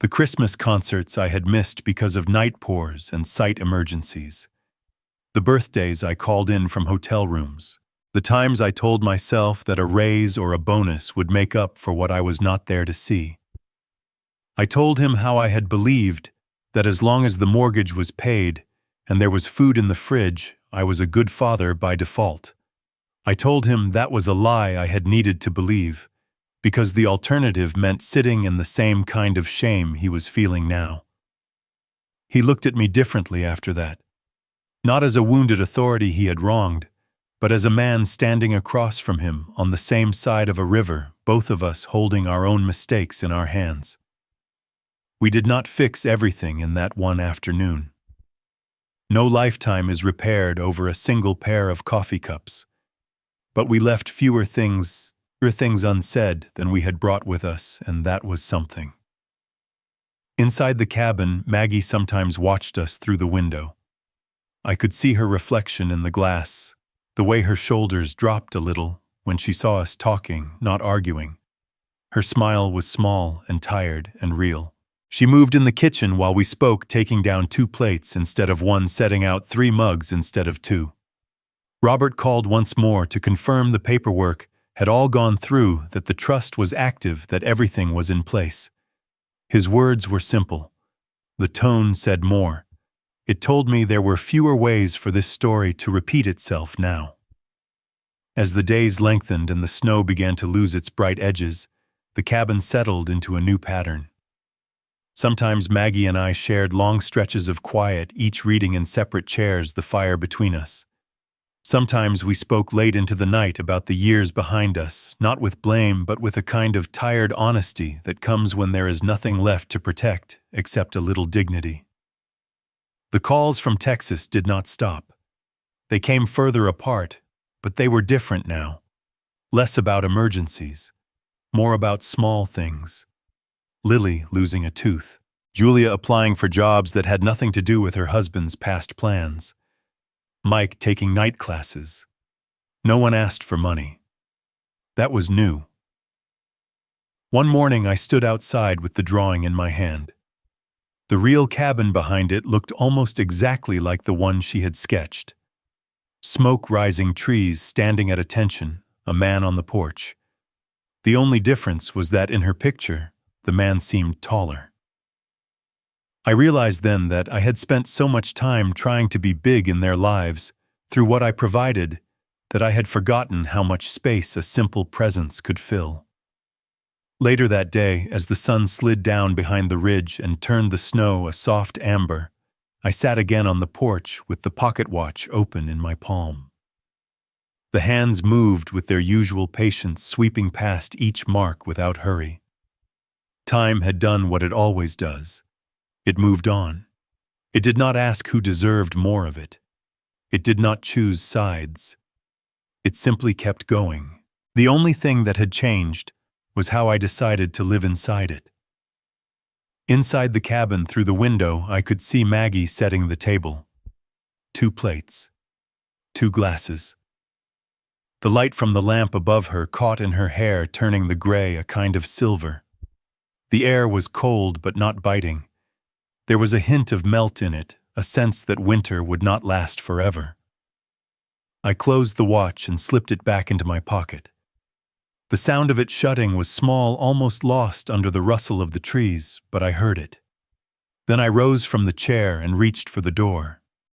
The Christmas concerts I had missed because of night pours and sight emergencies. The birthdays I called in from hotel rooms. The times I told myself that a raise or a bonus would make up for what I was not there to see. I told him how I had believed that as long as the mortgage was paid and there was food in the fridge, I was a good father by default. I told him that was a lie I had needed to believe, because the alternative meant sitting in the same kind of shame he was feeling now. He looked at me differently after that, not as a wounded authority he had wronged, but as a man standing across from him on the same side of a river, both of us holding our own mistakes in our hands. We did not fix everything in that one afternoon. No lifetime is repaired over a single pair of coffee cups, but we left fewer things unsaid than we had brought with us, and that was something. Inside the cabin, Maggie sometimes watched us through the window. I could see her reflection in the glass, the way her shoulders dropped a little when she saw us talking, not arguing. Her smile was small and tired and real. She moved in the kitchen while we spoke, taking down 2 plates instead of 1, setting out 3 mugs instead of 2. Robert called once more to confirm the paperwork had all gone through, that the trust was active, that everything was in place. His words were simple. The tone said more. It told me there were fewer ways for this story to repeat itself now. As the days lengthened and the snow began to lose its bright edges, the cabin settled into a new pattern. Sometimes Maggie and I shared long stretches of quiet, each reading in separate chairs, the fire between us. Sometimes we spoke late into the night about the years behind us, not with blame, but with a kind of tired honesty that comes when there is nothing left to protect except a little dignity. The calls from Texas did not stop. They came further apart, but they were different now. Less about emergencies, more about small things. Lily losing a tooth, Julia applying for jobs that had nothing to do with her husband's past plans, Mike taking night classes. No one asked for money. That was new. One morning I stood outside with the drawing in my hand. The real cabin behind it looked almost exactly like the one she had sketched. Smoke rising, trees standing at attention, a man on the porch. The only difference was that in her picture, the man seemed taller. I realized then that I had spent so much time trying to be big in their lives through what I provided that I had forgotten how much space a simple presence could fill. Later that day, as the sun slid down behind the ridge and turned the snow a soft amber, I sat again on the porch with the pocket watch open in my palm. The hands moved with their usual patience, sweeping past each mark without hurry. Time had done what it always does. It moved on. It did not ask who deserved more of it. It did not choose sides. It simply kept going. The only thing that had changed was how I decided to live inside it. Inside the cabin, through the window, I could see Maggie setting the table. 2 plates. 2 glasses. The light from the lamp above her caught in her hair, turning the gray a kind of silver. The air was cold but not biting. There was a hint of melt in it, a sense that winter would not last forever. I closed the watch and slipped it back into my pocket. The sound of it shutting was small, almost lost under the rustle of the trees, but I heard it. Then I rose from the chair and reached for the door.